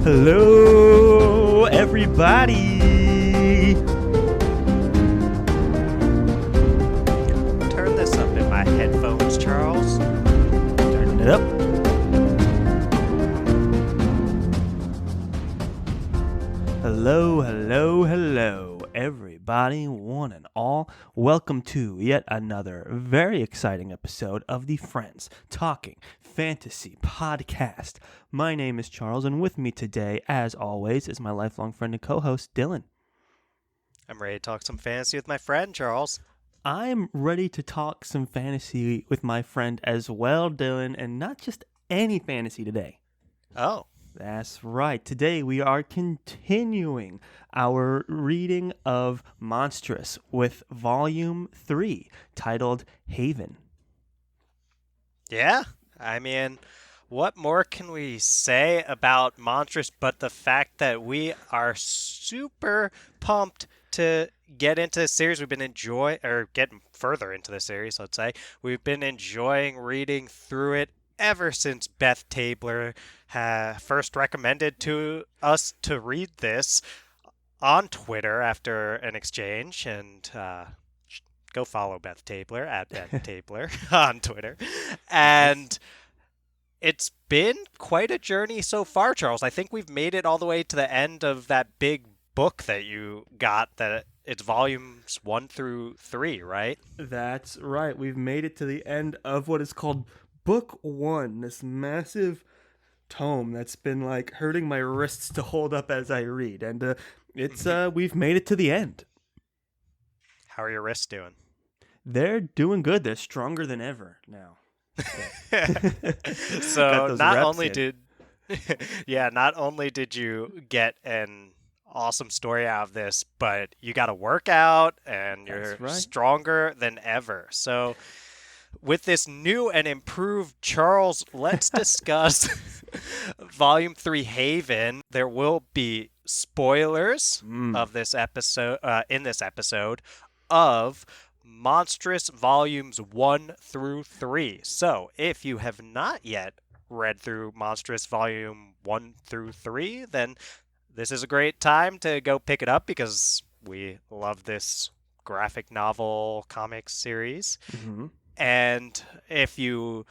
Hello, everybody. Turn this up in my headphones, Charles. Turning it up. Hello, everybody, one and all. Welcome to yet another very exciting episode of the Friends Talking Fantasy Podcast. My name is Charles, and with me today, as always, is my lifelong friend and co-host, Dylan. I'm ready to talk some fantasy with my friend, Charles. I'm ready to talk some fantasy with my friend as well, Dylan, and not just any fantasy today. Oh. That's right. Today we are continuing our reading of Monstress with Volume 3, titled Haven. Yeah? I mean, what more can we say about Monstress but the fact that we are super pumped to get into this series. We've been getting further into the series, let's say. We've been enjoying reading through it ever since Beth Tabler first recommended to us to read this on Twitter after an exchange. And go follow Beth Tabler at Beth Tabler on Twitter. And it's been quite a journey so far, Charles. I think we've made it all the way to the end of that big book that you got, that it's volumes 1 through 3, right? That's right. We've made it to the end of what is called Book 1, this massive tome that's been like hurting my wrists to hold up as I read, and we've made it to the end. How are your wrists doing? They're doing good. They're stronger than ever now. So not only did you get an awesome story out of this, but you got a workout and you're stronger than ever. So with this new and improved Charles, let's discuss Volume 3 Haven. There will be spoilers of this episode in this episode of Monstress Volumes 1 through 3. So if you have not yet read through Monstress Volume 1 through 3, then this is a great time to go pick it up because we love this graphic novel comic series. Mm-hmm. And if you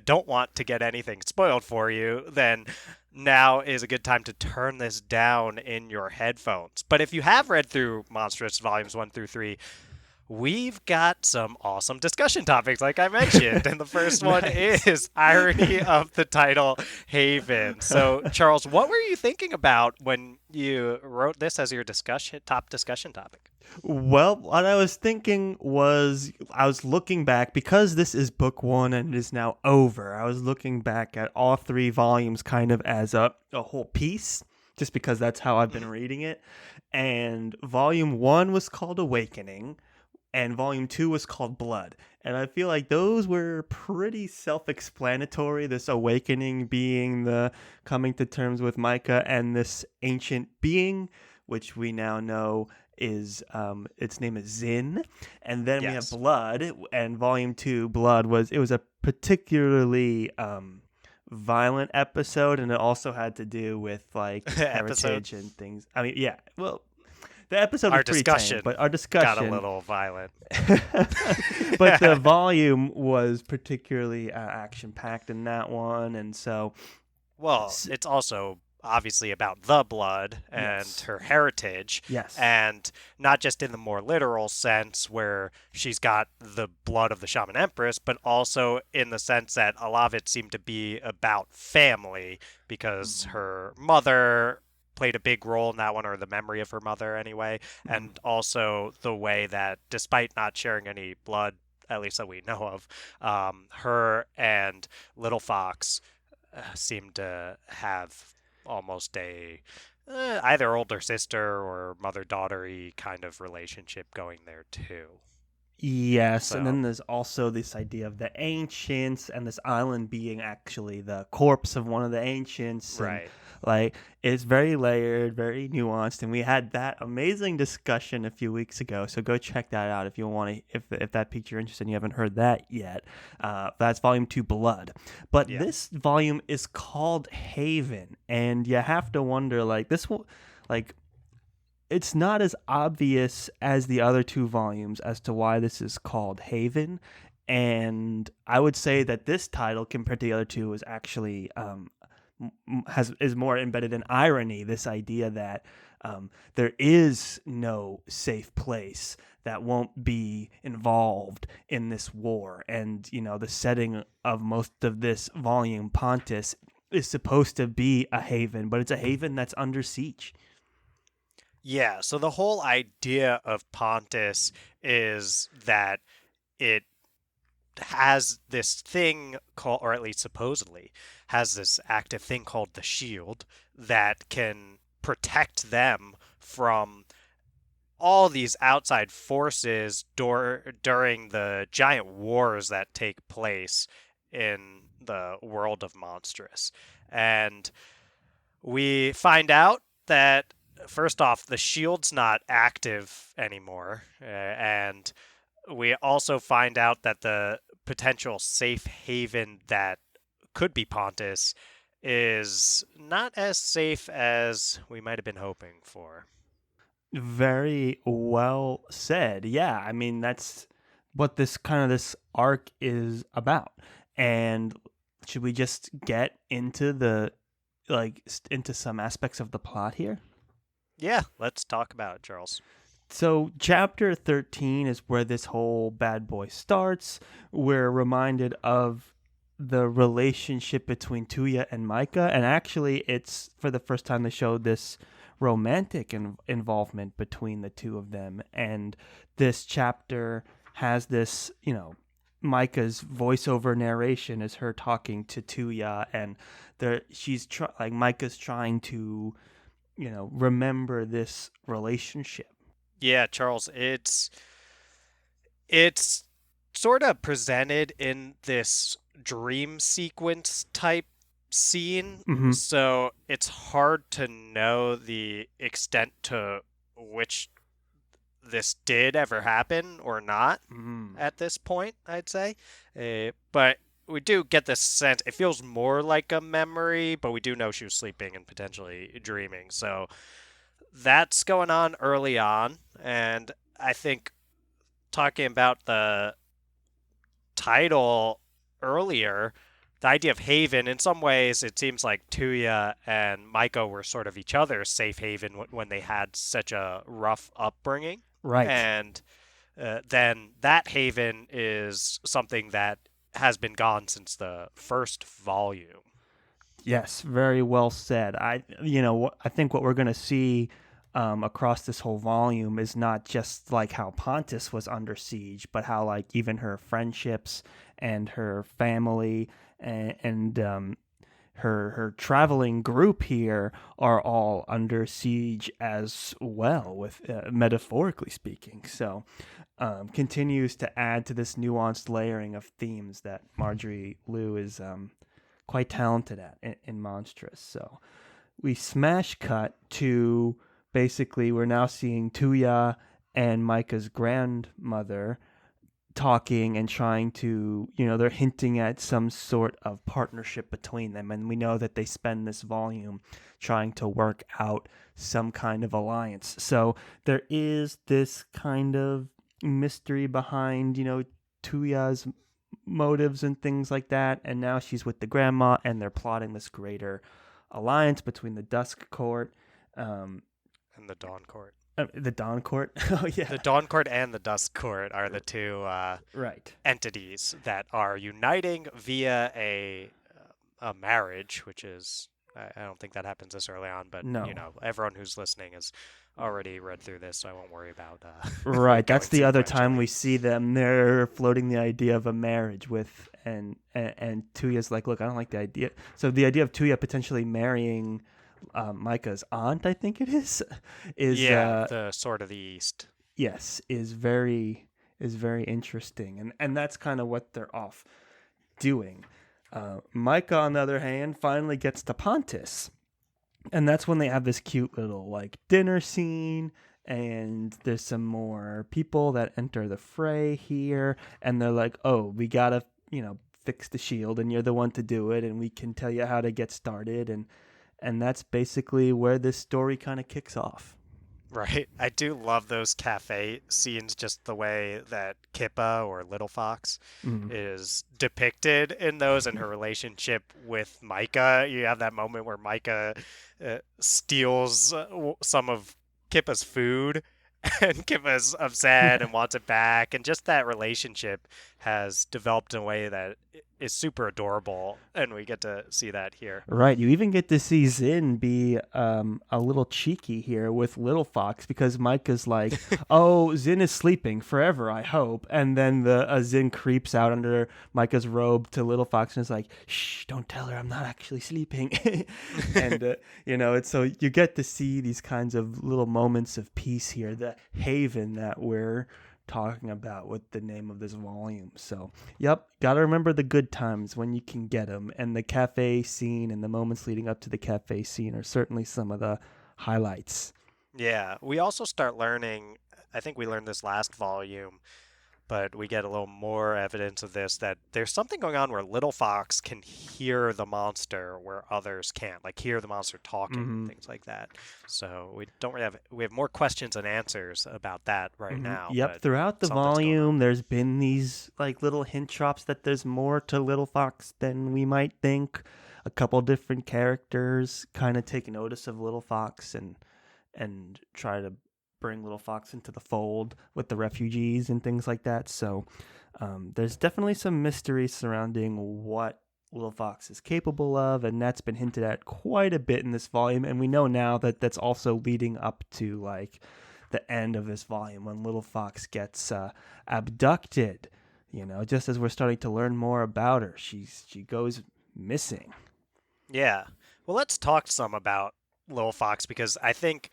don't want to get anything spoiled for you, then now is a good time to turn this down in your headphones. But if you have read through Monstress Volumes 1 through 3, we've got some awesome discussion topics, like I mentioned. And the first one is irony of the title, Haven. So, Charles, what were you thinking about when you wrote this as your top discussion topic? Well, what I was thinking was I was looking back, because this is book 1 and it is now over. I was looking back at all 3 volumes kind of as a whole piece, just because that's how I've been reading it. And volume 1 was called Awakening, and volume 2 was called Blood. And I feel like those were pretty self-explanatory, this awakening being the coming to terms with Micah and this ancient being, which we now know is its name is Zin. And then we have Blood, and volume 2, Blood, was a particularly violent episode, and it also had to do with like heritage and things. I mean, yeah, well, the episode was pretty tame, but our discussion got a little violent. But the volume was particularly action-packed in that one, and so... Well, it's also obviously about the blood and her heritage. Yes. And not just in the more literal sense where she's got the blood of the Shaman Empress, but also in the sense that a lot of it seemed to be about family, because her mother played a big role in that one, or the memory of her mother anyway, and also the way that, despite not sharing any blood, at least that we know of, her and Little Fox seemed to have almost a either older sister or mother-daughter-y kind of relationship going there too. Yes, and So, then there's also this idea of the ancients and this island being actually the corpse of one of the ancients, and right. like it's very layered, very nuanced, and we had that amazing discussion a few weeks ago. So go check that out if you want to, if that piques your interest and you haven't heard that yet. That's Volume 2, Blood. But Yeah. this volume is called Haven, and you have to wonder like this will like it's not as obvious as the other two volumes as to why this is called Haven. And I would say that this title, compared to the other two, is actually is more embedded in irony. This idea that there is no safe place that won't be involved in this war, and the setting of most of this volume, Pontus, is supposed to be a haven, but it's a haven that's under siege. Yeah, so the whole idea of Pontus is that it has this thing called, or at least supposedly, has this active thing called the shield that can protect them from all these outside forces during the giant wars that take place in the world of Monstress. And we find out that first off, the shield's not active anymore, and we also find out that the potential safe haven that could be Pontus is not as safe as we might have been hoping for. Very well said. Yeah, I mean that's what this arc is about. And should we just get into into some aspects of the plot here? Yeah, let's talk about it, Charles. So, chapter 13 is where this whole bad boy starts. We're reminded of the relationship between Tuya and Micah, and actually, it's for the first time they showed this romantic involvement between the two of them. And this chapter has this, Micah's voiceover narration is her talking to Tuya, and Micah's trying to, remember this relationship. Yeah, Charles, it's sort of presented in this dream sequence type scene, Mm-hmm. so it's hard to know the extent to which this did ever happen or not Mm. at this point, I'd say. But we do get this sense. It feels more like a memory, but we do know she was sleeping and potentially dreaming. So that's going on early on. And I think talking about the title earlier, the idea of haven, in some ways, it seems like Tuya and Maiko were sort of each other's safe haven when they had such a rough upbringing. Right. And then that haven is something that has been gone since the first volume. Yes, very well said. I think what we're going to see across this whole volume is not just like how Pontus was under siege, but how like even her friendships and her family and her traveling group here are all under siege as well, with metaphorically speaking. So continues to add to this nuanced layering of themes that Marjorie Liu is quite talented at in Monstress. So we smash cut to basically we're now seeing Tuya and Micah's grandmother talking and trying to, they're hinting at some sort of partnership between them. And we know that they spend this volume trying to work out some kind of alliance. So there is this kind of mystery behind, Tuya's motives and things like that. And now she's with the grandma and they're plotting this greater alliance between the Dusk Court, And the Dawn Court. the Dawn Court. Oh yeah, The Dawn Court and the Dusk Court are the two right. entities that are uniting via a marriage, which is I don't think that happens this early on, but No. everyone who's listening has already read through this, so I won't worry about Right, that's going the other sequentially. time we see them. They're floating the idea of a marriage with, and Tuya's like, look, I don't like the idea. So the idea of Tuya potentially marrying Micah's aunt, I think it is Yeah, uh, the Sword of the East. yes, is very is very interesting, and that's kind of what they're off doing. Micah, on the other hand, finally gets to Pontus, and that's when they have this cute little like dinner scene. And there's some more people that enter the fray here, and they're like, "Oh, we gotta, fix the shield, and you're the one to do it, and we can tell you how to get started." And that's basically where this story kind of kicks off. Right. I do love those cafe scenes, just the way that Kippa or Little Fox Mm. is depicted in those and her relationship with Micah. You have that moment where Micah steals some of Kippa's food and Kippa's upset and wants it back. And just that relationship has developed in a way that is super adorable. And we get to see that here. Right. You even get to see Zin be a little cheeky here with Little Fox, because Micah's like, "Oh, Zin is sleeping forever, I hope." And then the Zin creeps out under Micah's robe to Little Fox and is like, "Shh, don't tell her I'm not actually sleeping." And, it's so you get to see these kinds of little moments of peace here, the haven that we're talking about with the name of this volume. So, yep, gotta remember the good times when you can get them. And the cafe scene and the moments leading up to the cafe scene are certainly some of the highlights. Yeah. We also start learning, I think we learned this last volume, but we get a little more evidence of this, that there's something going on where Little Fox can hear the monster where others can't, like hear the monster talking and things like that. So we don't really we have more questions and answers about that right now. Yep, But throughout the something's going on. volume, there's been these like little hint drops that there's more to Little Fox than we might think. A couple different characters kind of take notice of Little Fox and try to bring Little Fox into the fold with the refugees and things like that. So there's definitely some mystery surrounding what Little Fox is capable of, and that's been hinted at quite a bit in this volume. And we know now that that's also leading up to like the end of this volume when Little Fox gets abducted. Just as we're starting to learn more about her, she goes missing. Yeah. Well, let's talk some about Little Fox, because I think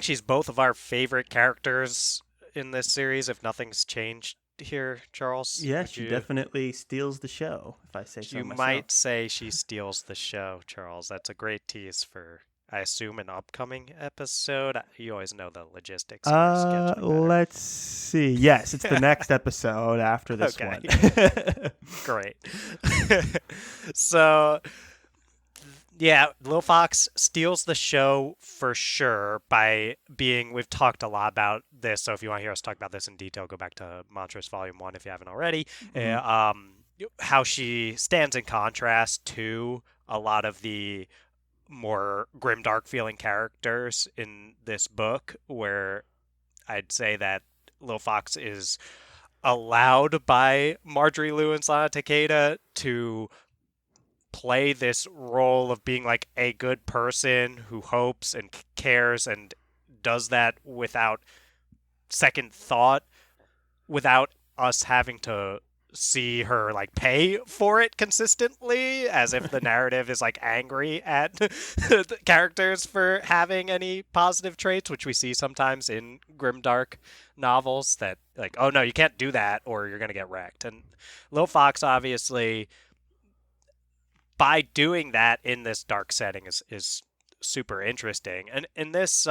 she's both of our favorite characters in this series, if nothing's changed here, Charles. Yeah, she definitely steals the show, if I say so You myself. might say she steals the show, Charles. That's a great tease for, I assume, an upcoming episode. You always know the logistics of your scheduling better. Let's see. Yes, it's the next episode after this Okay. one. Great. So, yeah, Lil Fox steals the show for sure by being, we've talked a lot about this, so if you want to hear us talk about this in detail, go back to Monstress Volume 1 if you haven't already. How she stands in contrast to a lot of the more grimdark feeling characters in this book, where I'd say that Lil Fox is allowed by Marjorie Liu and Sana Takeda to play this role of being like a good person who hopes and cares and does that without second thought, without us having to see her like pay for it consistently, as if the narrative is like angry at the characters for having any positive traits, which we see sometimes in grimdark novels, that like, oh no, you can't do that or you're gonna get wrecked. And Lil Fox, obviously, by doing that in this dark setting, is super interesting. And in this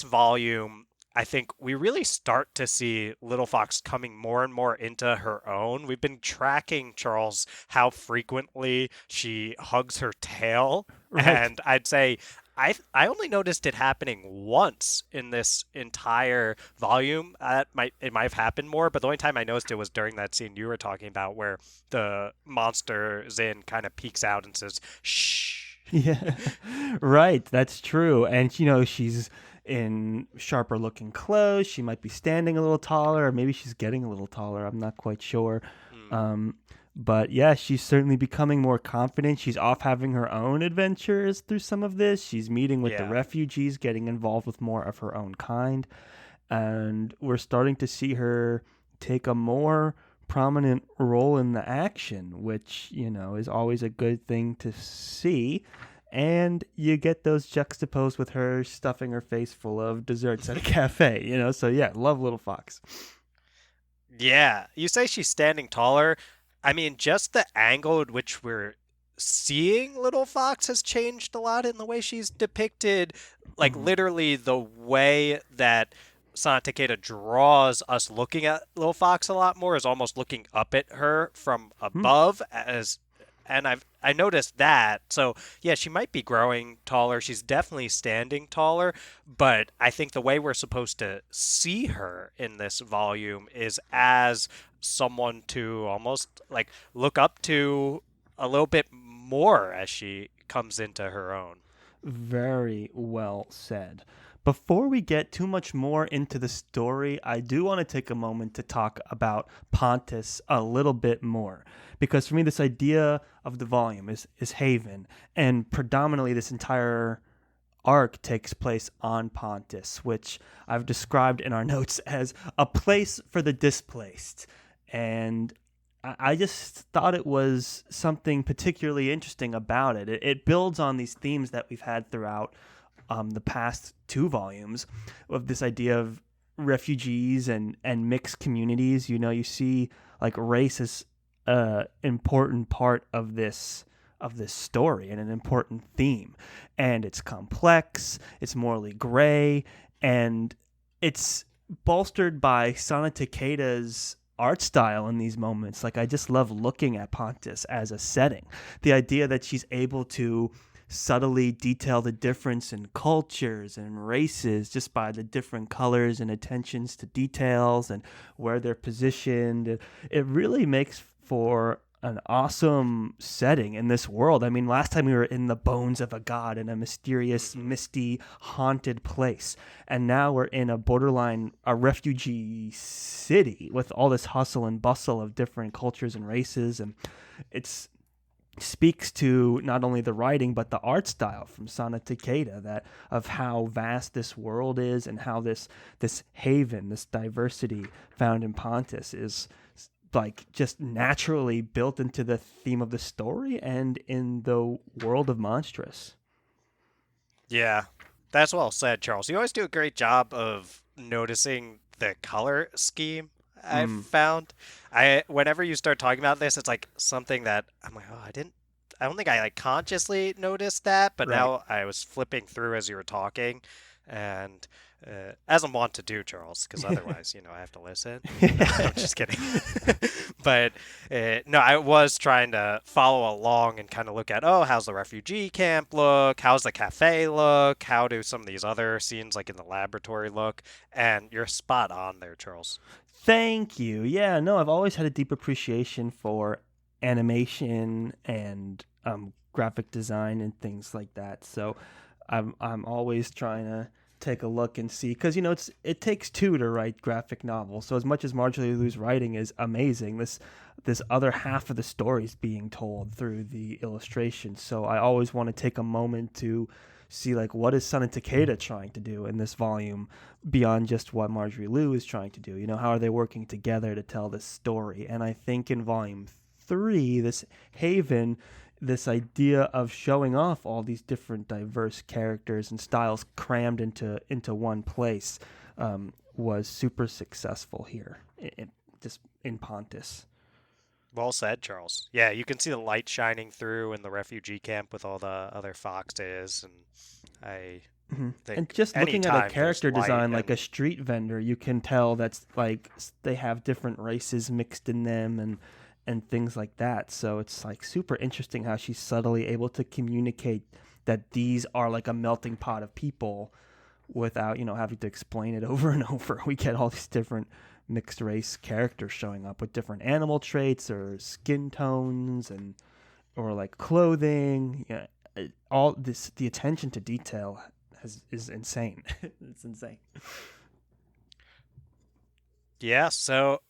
volume, I think we really start to see Little Fox coming more and more into her own. We've been tracking, Charles, how frequently she hugs her tail. Right. And I'd say I only noticed it happening once in this entire volume. It might have happened more, but the only time I noticed it was during that scene you were talking about, where the monster Zin kind of peeks out and says, "Shh." Yeah, right. That's true. And, she's in sharper looking clothes. She might be standing a little taller, or maybe she's getting a little taller. I'm not quite sure. But yeah, she's certainly becoming more confident. She's off having her own adventures through some of this. She's meeting with the refugees, getting involved with more of her own kind. And we're starting to see her take a more prominent role in the action, which, is always a good thing to see. and you get those juxtaposed with her stuffing her face full of desserts at a cafe, So yeah, love Little Fox. Yeah, you say she's standing taller. I mean, just the angle at which we're seeing Little Fox has changed a lot in the way she's depicted. Like, Mhm. literally, the way that Sana Takeda draws us looking at Little Fox a lot more is almost looking up at her from Hmm. above and I noticed that. So, yeah, she might be growing taller. She's definitely standing taller, but I think the way we're supposed to see her in this volume is as someone to almost like look up to a little bit more as she comes into her own. Very well said. Before we get too much more into the story, I do want to take a moment to talk about Pontus a little bit more. Because for me, this idea of the volume is Haven, and predominantly this entire arc takes place on Pontus, which I've described in our notes as a place for the displaced. And I just thought it was something particularly interesting about it. It builds on these themes that we've had throughout the past two volumes of this idea of refugees and mixed communities. You see like race is an important part of this story and an important theme, and it's complex, it's morally gray, and it's bolstered by Sana Takeda's art style in these moments. Like, I just love looking at Pontus as a setting. The idea that she's able to subtly detail the difference in cultures and races just by the different colors and attentions to details and where they're positioned. It really makes for an awesome setting in this world. I mean, last time we were in the bones of a god in a mysterious, Mhm. misty, haunted place. And now we're in a refugee city with all this hustle and bustle of different cultures and races. And it's speaks to not only the writing but the art style from Sana Takeda, that of how vast this world is and how this haven, this diversity found in Pontus is like just naturally built into the theme of the story and in the world of Monstress. Yeah, that's well said, Charles. You always do a great job of noticing the color scheme. I've Mm, found, I whenever you start talking about this, it's like something that I'm like, oh, I don't think I like consciously noticed that, but right. now I was flipping through as you were talking, and as I'm wont to do, Charles, because otherwise, I have to listen. No, I'm just kidding. But no, I was trying to follow along and kind of look at, oh, how's the refugee camp look? How's the cafe look? How do some of these other scenes, like in the laboratory, look? And you're spot on there, Charles. Thank you. Yeah, no, I've always had a deep appreciation for animation and graphic design and things like that. So I'm always trying to take a look and see, because it takes two to write graphic novels. So as much as Marjorie Liu's writing is amazing, this other half of the story is being told through the illustration. So I always want to take a moment to see, like, what is Sun and Takeda trying to do in this volume beyond just what Marjorie Liu is trying to do. How are they working together to tell this story? And I think in volume 3, this Haven, this idea of showing off all these different diverse characters and styles crammed into one place was super successful here, just in Pontus. Well said, Charles. Yeah, you can see the light shining through in the refugee camp with all the other foxes, and I Mhm. And think just looking at a anytime there's character light design, like a and street vendor, you can tell that's like they have different races mixed in them and things like that. So it's like super interesting how she's subtly able to communicate that these are like a melting pot of people without having to explain it over and over. We get all these different mixed race characters showing up with different animal traits or skin tones and or like clothing. Yeah, all this, the attention to detail is insane. It's insane. yeah, so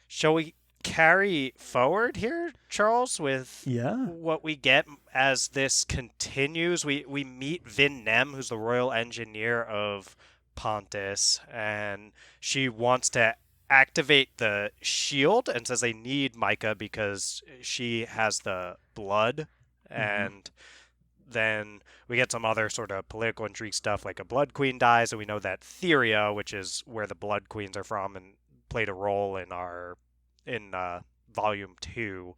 shall we carry forward here, Charles, with Yeah. what we get as this continues? We meet Vin Nem, who's the royal engineer of Pontus, and she wants to activate the shield and says they need Micah because she has the blood Mm-hmm. and then we get some other sort of political intrigue stuff, like a Blood Queen dies, and we know that Theria, which is where the Blood Queens are from, and played a role in Volume 2.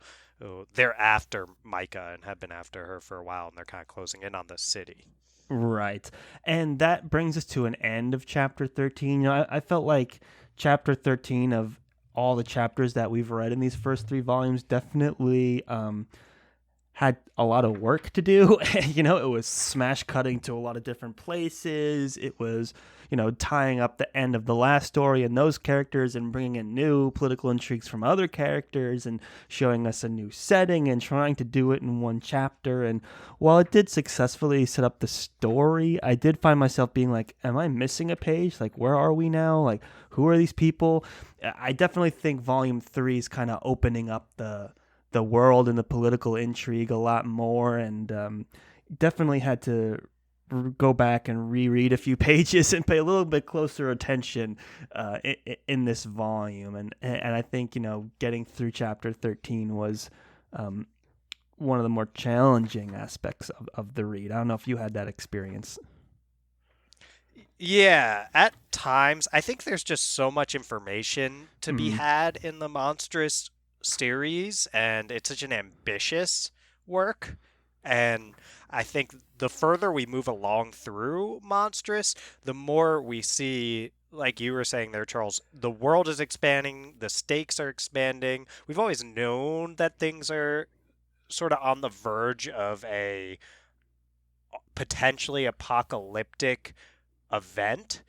They're after Micah and have been after her for a while, and they're kind of closing in on the city. Right. And that brings us to an end of chapter 13. I felt like chapter 13 of all the chapters that we've read in these first 3 volumes definitely had a lot of work to do. It was smash cutting to a lot of different places. It was, tying up the end of the last story and those characters and bringing in new political intrigues from other characters and showing us a new setting and trying to do it in one chapter. And while it did successfully set up the story, I did find myself being like, am I missing a page? Like, where are we now? Like, who are these people? I definitely think volume 3 is kind of opening up the world and the political intrigue a lot more, and definitely had to go back and reread a few pages and pay a little bit closer attention in this volume. And I think, getting through chapter 13 was one of the more challenging aspects of the read. I don't know if you had that experience. Yeah, at times, I think there's just so much information to be Mhm. had in the Monstress series, and it's such an ambitious work. And I think the further we move along through Monstress, the more we see, like you were saying there, Charles, the world is expanding, the stakes are expanding. We've always known that things are sort of on the verge of a potentially apocalyptic event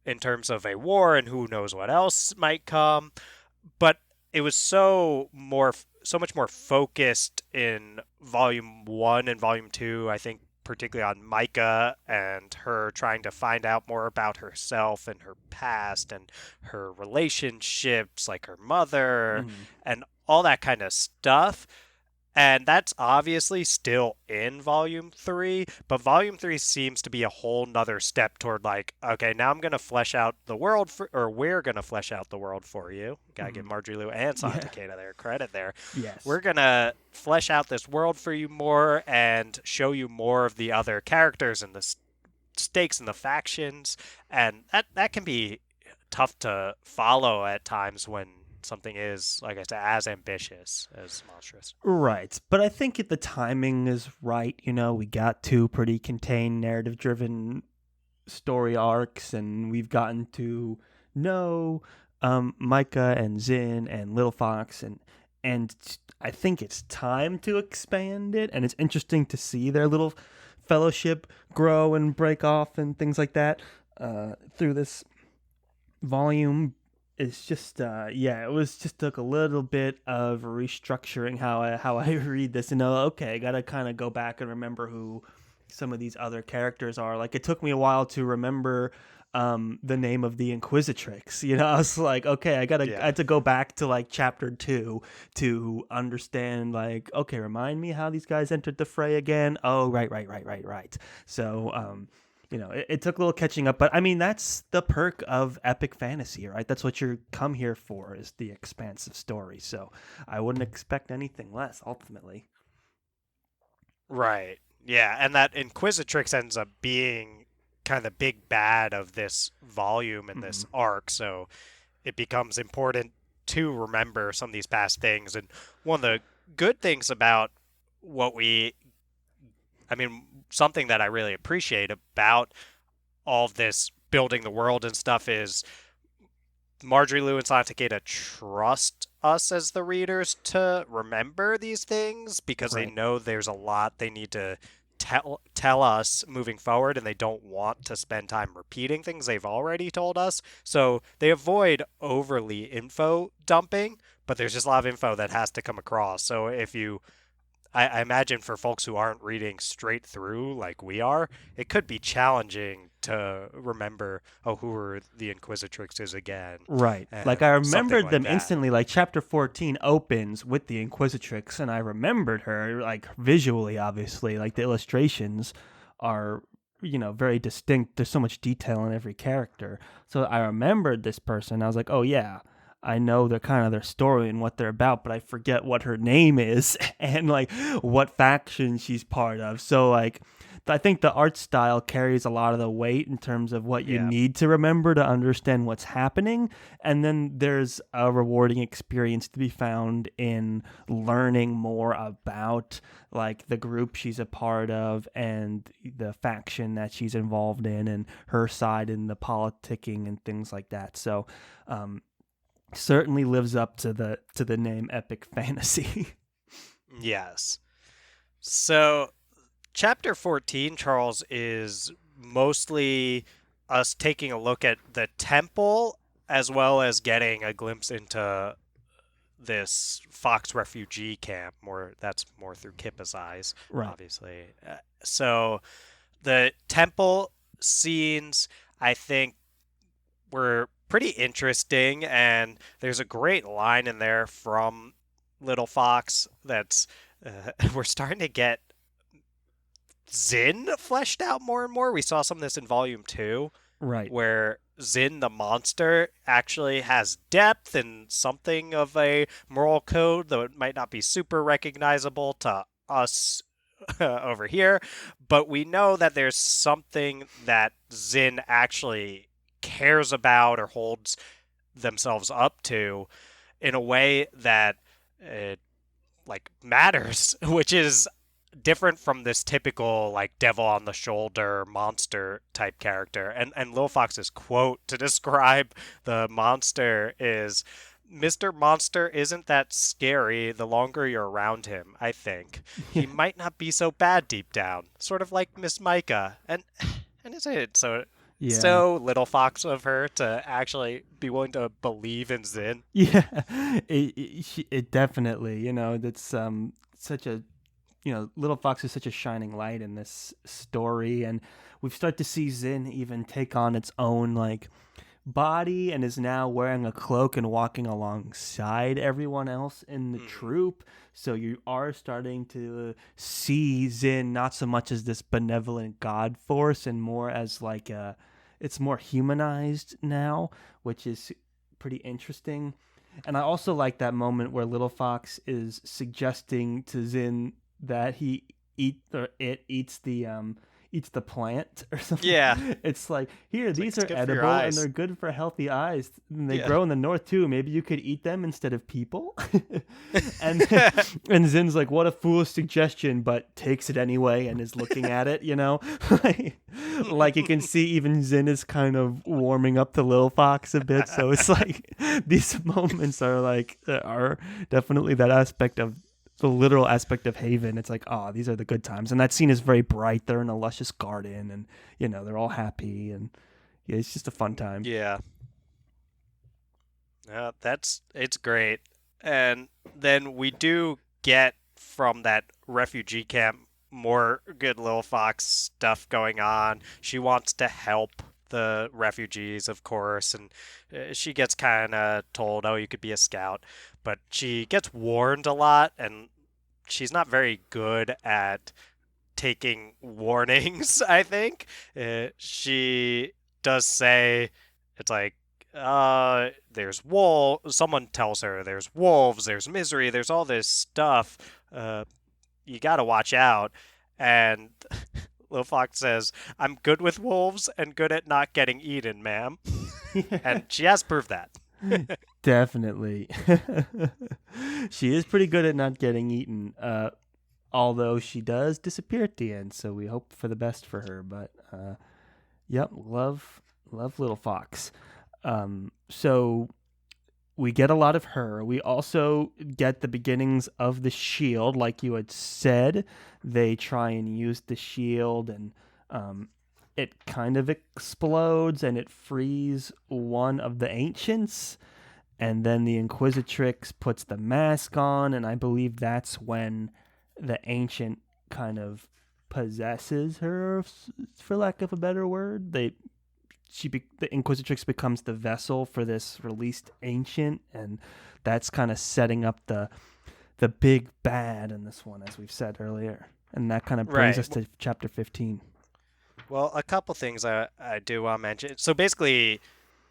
in terms of a war and who knows what else might come. But it was so much more focused in volume 1 and volume 2, I think, particularly on Micah and her trying to find out more about herself and her past and her relationships, like her mother, Mhm. and all that kind of stuff. And that's obviously still in volume 3, but volume 3 seems to be a whole nother step toward, like, okay, now I'm going to flesh out the world or we're going to flesh out the world for you. Gotta give Mhm. Marjorie Liu and Yeah. Takeda their credit there. Yes. We're going to flesh out this world for you more and show you more of the other characters and the stakes and the factions. And that can be tough to follow at times when something is, like I said, as ambitious as Monstress. Right. But I think the timing is right. We got 2 pretty contained narrative driven story arcs, and we've gotten to know Micah and Zin and Little Fox, and I think it's time to expand it. And it's interesting to see their little fellowship grow and break off and things like that through this volume. It's just it was just took a little bit of restructuring how I read this, and okay, I gotta kind of go back and remember who some of these other characters are. Like, it took me a while to remember the name of the Inquisitrix. I was like, okay, I Yeah. had to go back to like chapter 2 to understand, like, okay, remind me how these guys entered the fray again. Oh, right. So it took a little catching up, but I mean, that's the perk of epic fantasy, right? That's what you come here for, is the expansive story. So I wouldn't expect anything less ultimately. Right. Yeah, and that Inquisitrix ends up being kind of the big bad of this volume and Hmm. this arc, so it becomes important to remember some of these past things. And one of the good things about what we, I mean, something that I really appreciate about all of this building the world and stuff is Marjorie Liu and Takeda trust us as the readers to remember these things because they Right. know there's a lot they need to tell us moving forward, and they don't want to spend time repeating things they've already told us. So they avoid overly info dumping, but there's just a lot of info that has to come across. So if you I imagine for folks who aren't reading straight through like we are, it could be challenging to remember, oh, who are the Inquisitrixes again, Right. Like, and I something remembered like them that. instantly. Like, chapter 14 opens with the Inquisitrix, and I remembered her, like, visually, obviously. Like, the illustrations are, very distinct. There's so much detail in every character. So I remembered this person. I was like, oh, yeah. I know their kind of their story and what they're about, but I forget what her name is and like what faction she's part of. So like I think the art style carries a lot of the weight in terms of what you Yeah. need to remember to understand what's happening. And then there's a rewarding experience to be found in learning more about like the group she's a part of and the faction that she's involved in and her side in the politicking and things like that. So certainly lives up to the name epic fantasy. Yes. So, chapter 14, Charles, is mostly us taking a look at the temple as well as getting a glimpse into this Fox refugee camp. That's more through Kippa's eyes, Right. obviously. So the temple scenes, I think, were pretty interesting, and there's a great line in there from Little Fox that's we're starting to get Zin fleshed out more and more. We saw some of this in volume 2 Right. where Zin the monster actually has depth and something of a moral code, though it might not be super recognizable to us over here. But we know that there's something that Zin actually cares about or holds themselves up to in a way that it like matters, which is different from this typical like devil on the shoulder monster type character. And Lil Fox's quote to describe the monster is Mr. Monster isn't that scary the longer you're around him, I think. He Yeah. might not be so bad deep down, sort of like Miss Micah. And isn't it Yeah. so Little Fox of her to actually be willing to believe in Zin? Yeah. It definitely, that's such a Little Fox is such a shining light in this story, and we've started to see Zin even take on its own like body and is now wearing a cloak and walking alongside everyone else in the Mm, troop. So you are starting to see Zin not so much as this benevolent god force and more as like it's more humanized now, which is pretty interesting. And I also like that moment where Little Fox is suggesting to Zin that he eats the plant or something. yeah. It's like, here, It's like these it's are good for your edible and eyes. they're good for healthy eyes. And they Yeah. grow in the north too. Maybe you could eat them instead of people. and and Zin's like, what a foolish suggestion, but takes it anyway and is looking at it, like you can see even Zin is kind of warming up to Lil Fox a bit. So it's like these moments are definitely that aspect of the literal aspect of Haven. It's like, oh, these are the good times. And that scene is very bright. They're in a luscious garden and, they're all happy. And yeah, it's just a fun time. Yeah. It's great. And then we do get from that refugee camp more good little fox stuff going on. She wants to help the refugees, of course, and she gets kind of told, "Oh, you could be a scout," but she gets warned a lot, and she's not very good at taking warnings. I think she does say it's like there's someone tells her there's wolves, there's misery, there's all this stuff, you gotta watch out. And Lil Fox says, I'm good with wolves and good at not getting eaten, ma'am. And she has proved that. Definitely. She is pretty good at not getting eaten. Although she does disappear at the end, so we hope for the best for her. But yep, love Little Fox. So we get a lot of her. We also get the beginnings of the shield, like you had said. They try and use the shield, and it kind of explodes, and it frees one of the ancients. And then the Inquisitrix puts the mask on, and I believe that's when the ancient kind of possesses her, for lack of a better word. The Inquisitrix becomes the vessel for this released ancient, and that's kind of setting up the big bad in this one, as we've said earlier. And that kind of brings Right. us to chapter 15. Well, a couple things I do want to mention. So basically,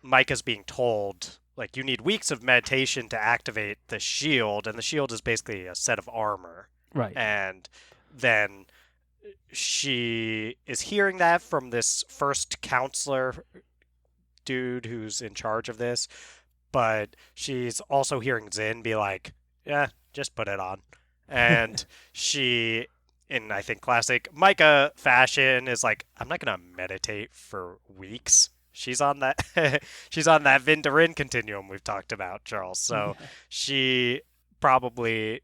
Micah's being told like you need weeks of meditation to activate the shield, and the shield is basically a set of armor. Right. And then she is hearing that from this first counselor dude who's in charge of this, but she's also hearing Zin be like, "Yeah, just put it on." And she, in I think classic Micah fashion, is like, "I'm not gonna meditate for weeks." She's on that she's on that Vin to Rin continuum we've talked about, Charles. So Yeah. she probably,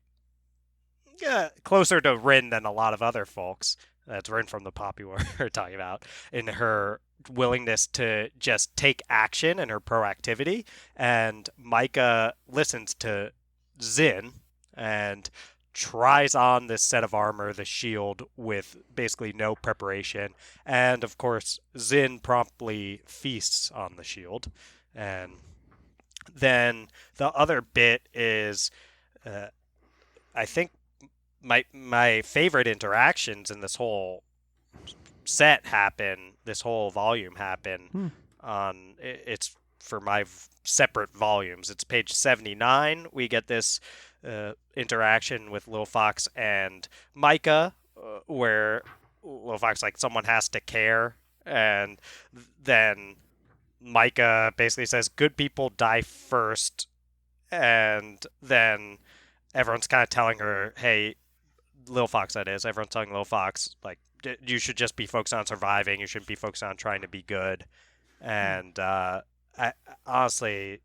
yeah, closer to Rin than a lot of other folks. That's Rin from the poppy we're talking about, in her willingness to just take action and her proactivity. And Micah listens to Zin and tries on this set of armor, the shield, with basically no preparation. And of course, Zin promptly feasts on the shield. And then the other bit is, uh, I think my favorite interactions in this whole set happen, this whole volume happen Hmm. on it's for my separate volumes. It's page 79. We get this interaction with Lil Fox and Micah, where Lil Fox like someone has to care, and then Micah basically says good people die first, and then everyone's kind of telling her, hey, Lil Fox, that is. Everyone's telling Lil Fox, like, you should just be focused on surviving. You shouldn't be focused on trying to be good. And I, honestly,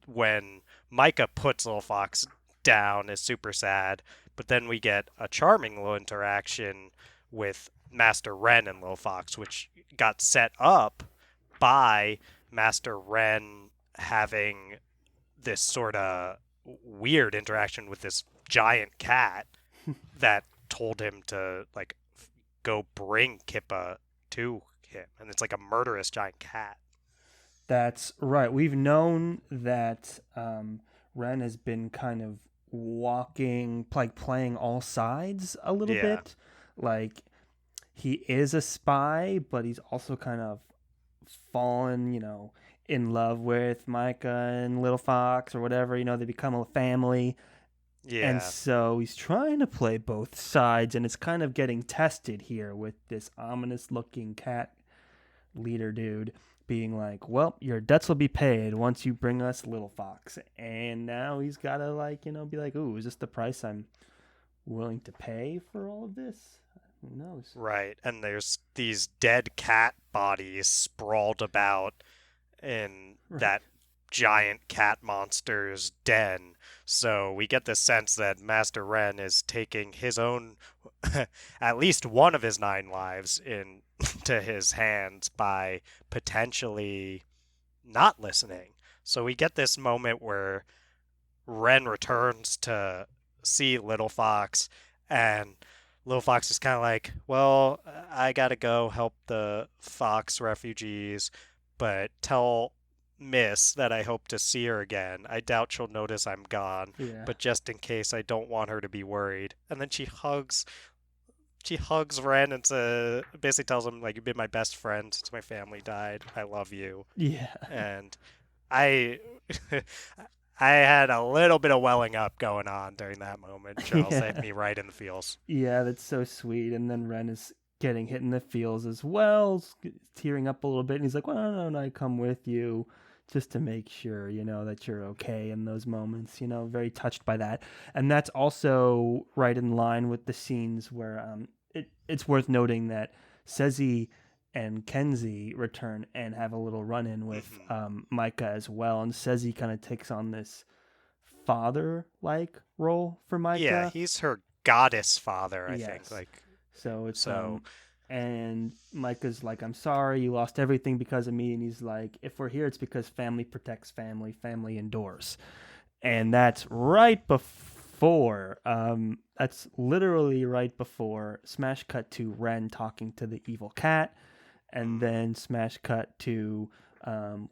when Micah puts Lil Fox down, is super sad. But then we get a charming little interaction with Master Ren and Lil Fox, which got set up by Master Ren having this sort of weird interaction with this giant cat that told him to like go bring Kippa to him, and it's like a murderous giant cat. That's right. We've known that Ren has been kind of walking, like playing all sides a little Yeah, bit. Like he is a spy, but he's also kind of fallen, in love with Micah and Little Fox or whatever. They become a family. And yeah, so he's trying to play both sides, and it's kind of getting tested here with this ominous looking cat leader dude being like, well, your debts will be paid once you bring us Little Fox. And now he's got to, like, be like, ooh, is this the price I'm willing to pay for all of this? Who knows? right. And there's these dead cat bodies sprawled about in Right. that giant cat monster's den. So we get the sense that Master Ren is taking his own, at least one of his 9 lives, into his hands by potentially not listening. So we get this moment where Ren returns to see Little Fox, and Little Fox is kind of like, well, I gotta go help the Fox refugees, but tell Miss that I hope to see her again. I doubt she'll notice I'm gone, Yeah. but just in case, I don't want her to be worried. And then she hugs Ren and basically tells him like, you've been my best friend since my family died. I love you. Yeah. And I I had a little bit of welling up going on during that moment, Charles. That hit Yeah. me right in the feels. Yeah, that's so sweet. And then Ren is getting hit in the feels as well, tearing up a little bit. And he's like, well, no, I come with you just to make sure, that you're okay in those moments, very touched by that. And that's also right in line with the scenes where it's worth noting that Sezi and Kenzie return and have a little run-in with Hmm. Micah as well. And Sezi kind of takes on this father-like role for Yeah, Micah. he's her goddess father, I think. Yes. Like, So it's so and Micah's like, I'm sorry, you lost everything because of me, and he's like, if we're here, it's because family protects family, family endures, and that's right before, that's literally right before smash cut to Ren talking to the evil cat, and then smash cut to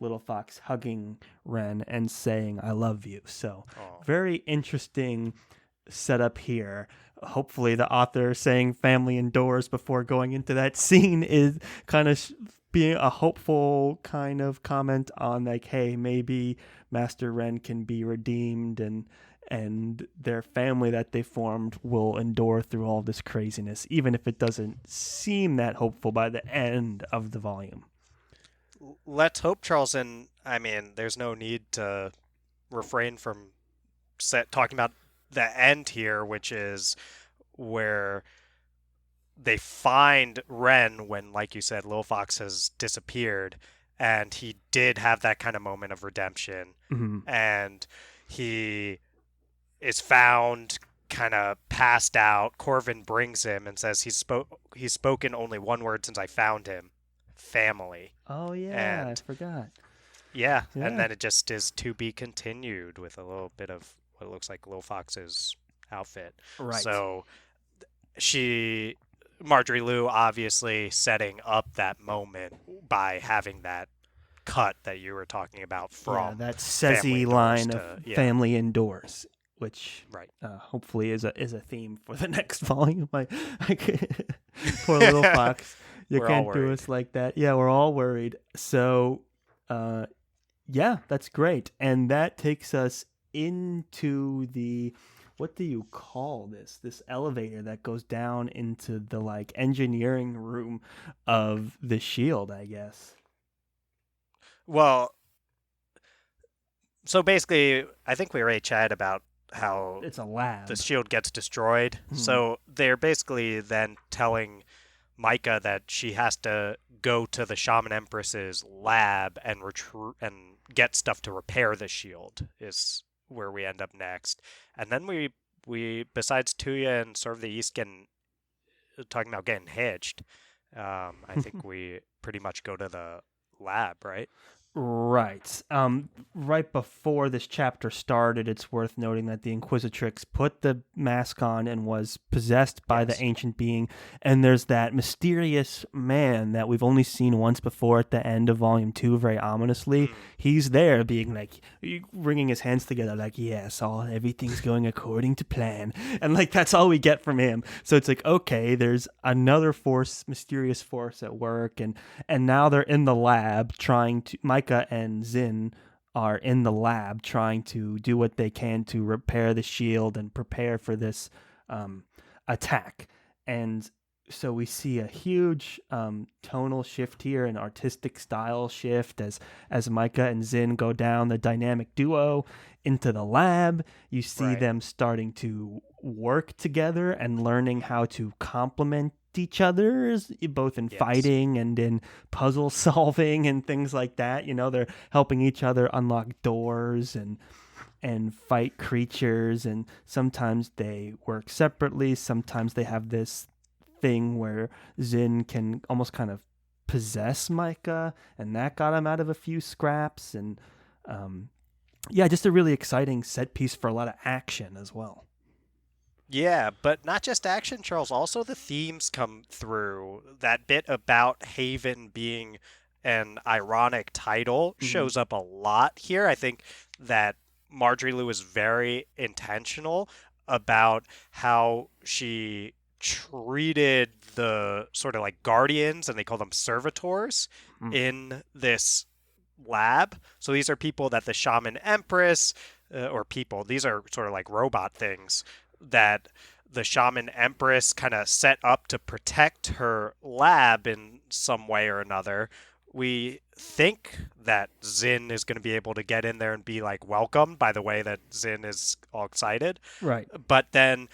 Little Fox hugging Ren and saying, I love you. So oh, very interesting setup here. Hopefully the author saying family indoors before going into that scene is kind of being a hopeful kind of comment on like, hey, maybe Master Ren can be redeemed and their family that they formed will endure through all this craziness, even if it doesn't seem that hopeful by the end of the volume. Let's hope, Charles. And I mean, there's no need to refrain from talking about the end here, which is where they find Ren when, like you said, Lil Fox has disappeared, and he did have that kind of moment of redemption, Mm-hmm. and he is found kind of passed out. Corvin brings him and says he's spoken only one word since I found him, family. Oh yeah, I And forgot. yeah, and Yeah. then it just is to be continued with a little bit of what looks like Lil Fox's outfit. Right. So Marjorie Liu obviously setting up that moment by having that cut that you were talking about Yeah, from that family sassy indoors line of to yeah, family indoors, which right. hopefully is a theme for the next volume. Poor little fox, you We're all can't do worried. us like that. Yeah, we're all worried. So, yeah, that's great, and that takes us into the what do you call this? This elevator that goes down into the like engineering room of the shield, I guess. Well, so basically, I think we already chatted about how It's a the lab. shield gets destroyed. Hmm. So they're basically then telling Micah that she has to go to the Shaman Empress's lab and get stuff to repair the shield is where we end up next. And then we besides Tuya and sort of the East getting talking about getting hitched, I think we pretty much go to the lab, right? Right. Right before this chapter started, it's worth noting that the Inquisitrix put the mask on and was possessed by the Yes. ancient being. And there's that mysterious man that we've only seen once before at the end of Volume 2, very ominously. Mm, He's there being like, wringing his hands together, like, yes, everything's going according to plan. And like, that's all we get from him. So it's like, okay, there's another force, mysterious force at work. And now they're in the lab trying to Micah and Zin are in the lab trying to do what they can to repair the shield and prepare for this attack. And so we see a huge tonal shift here, an artistic style shift as Micah and Zin go down the dynamic duo into the lab. You see right. them starting to work together and learning how to complement each other, both in Yes. fighting and in puzzle solving and things like that. They're helping each other unlock doors and fight creatures, and sometimes they work separately. Sometimes they have this thing where Zin can almost kind of possess Micah, and that got him out of a few scraps. And yeah, just a really exciting set piece for a lot of action as well. Yeah, but not just action, Charles. Also, the themes come through. That bit about Haven being an ironic title Mm-hmm. shows up a lot here. I think that Marjorie Liu is very intentional about how she treated the sort of like guardians, and they call them servitors, in this lab. So these are people that the Shaman Empress, or people, these are sort of like robot things that the Shaman Empress kind of set up to protect her lab in some way or another. We think that Zin is going to be able to get in there and be like welcomed by the way that Zin is all excited. Right. But then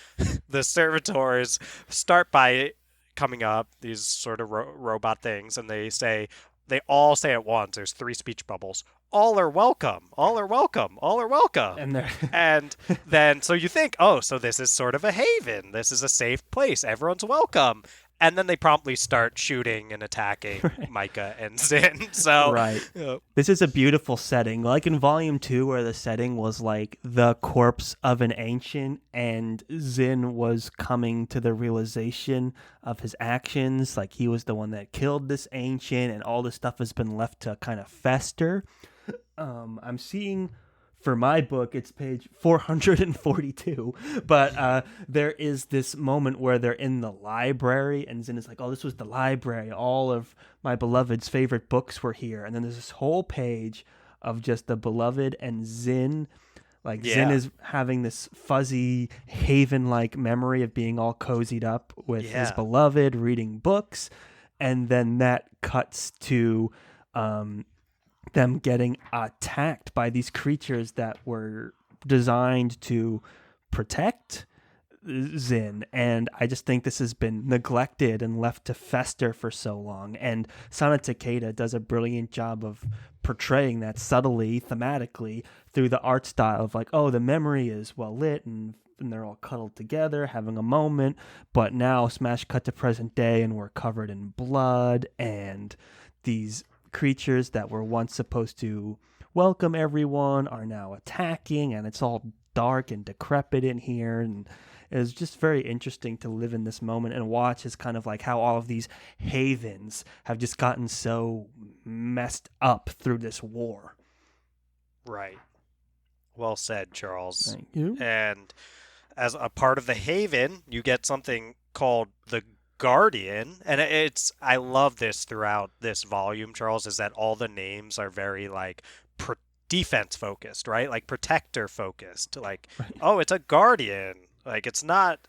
the servitors start by coming up, these sort of robot things, and they all say at once, there's three speech bubbles, all are welcome, all are welcome, all are welcome. And they're And then, so you think, oh, so this is sort of a haven. This is a safe place. Everyone's welcome. And then they promptly start shooting and attacking right. Micah and Zin. So, Right. This is a beautiful setting, like in Volume 2, where the setting was like the corpse of an ancient, and Zin was coming to the realization of his actions. Like he was the one that killed this ancient, and all this stuff has been left to kind of fester. I'm seeing for my book, it's page 442. But there is this moment where they're in the library, and Zin is like, "Oh, this was the library. All of my beloved's favorite books were here." And then there's this whole page of just the beloved and Zin. Like Zin Yeah. is having this fuzzy haven-like memory of being all cozied up with his Yeah. beloved, reading books, and then that cuts to them getting attacked by these creatures that were designed to protect Zin. And I just think this has been neglected and left to fester for so long. And Sana Takeda does a brilliant job of portraying that subtly, thematically, through the art style of like, oh, the memory is well lit and they're all cuddled together, having a moment. But now, smash cut to present day, and we're covered in blood, and these creatures that were once supposed to welcome everyone are now attacking, and it's all dark and decrepit in here. And it's just very interesting to live in this moment and watch as kind of like how all of these havens have just gotten so messed up through this war. Right. Well said, Charles. Thank you. And as a part of the Haven, you get something called the Guardian, and I love this throughout this volume, Charles, is that all the names are very like defense focused, right? Like protector focused. Like, Right. oh, it's a Guardian. Like it's not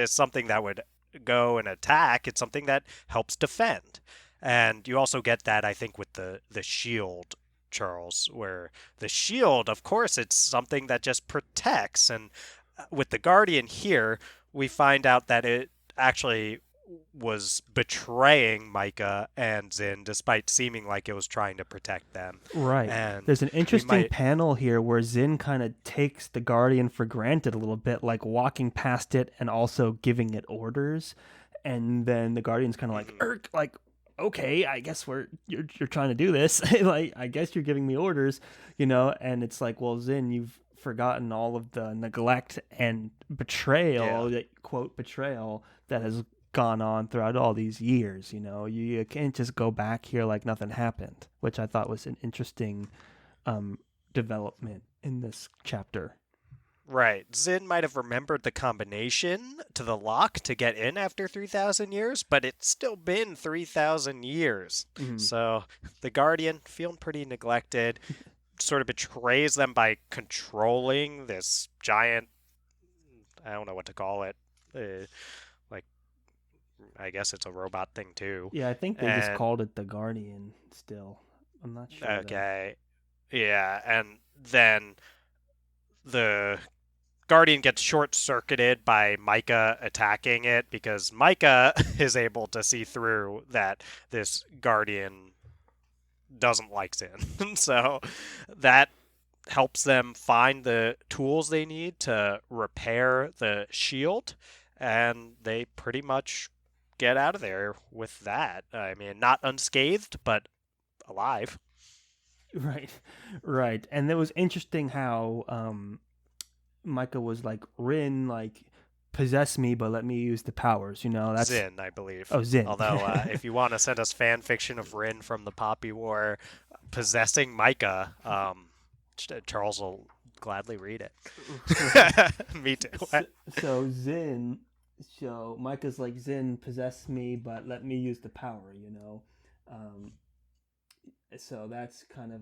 something that would go and attack. It's something that helps defend. And you also get that, I think, with the shield, Charles, where the shield, of course, it's something that just protects. And with the Guardian here, we find out that it actually was betraying Micah and Zin despite seeming like it was trying to protect them. Right. And There's an interesting might panel here where Zin kind of takes the Guardian for granted a little bit, like walking past it and also giving it orders. And then the Guardian's kind of like, like, okay, I guess you're trying to do this. Like, I guess you're giving me orders, And it's like, well, Zin, you've forgotten all of the neglect and betrayal, that quote betrayal that has gone on throughout all these years. You can't just go back here like nothing happened, which I thought was an interesting development in this chapter. Right. Zin might have remembered the combination to the lock to get in after 3,000 years, but it's still been 3,000 years. Mhm. So the Guardian, feeling pretty neglected, sort of betrays them by controlling this giant, I don't know what to call it, like, I guess it's a robot thing too. Yeah, I think they just called it the Guardian still. I'm not sure. Okay. Yeah, and then the Guardian gets short-circuited by Micah attacking it because Micah is able to see through that this Guardian doesn't like Zin. So that helps them find the tools they need to repair the shield, and they pretty much get out of there with that. I mean, not unscathed, but alive. Right. And it was interesting how Micah was like, Rin, like, possess me, but let me use the powers. That's Zin, I believe. Oh, Zin. Although, if you want to send us fan fiction of Rin from the Poppy War possessing Micah, Charles will gladly read it. Me too. So Zin, so Micah's like, Zin, possess me, but let me use the power. So that's kind of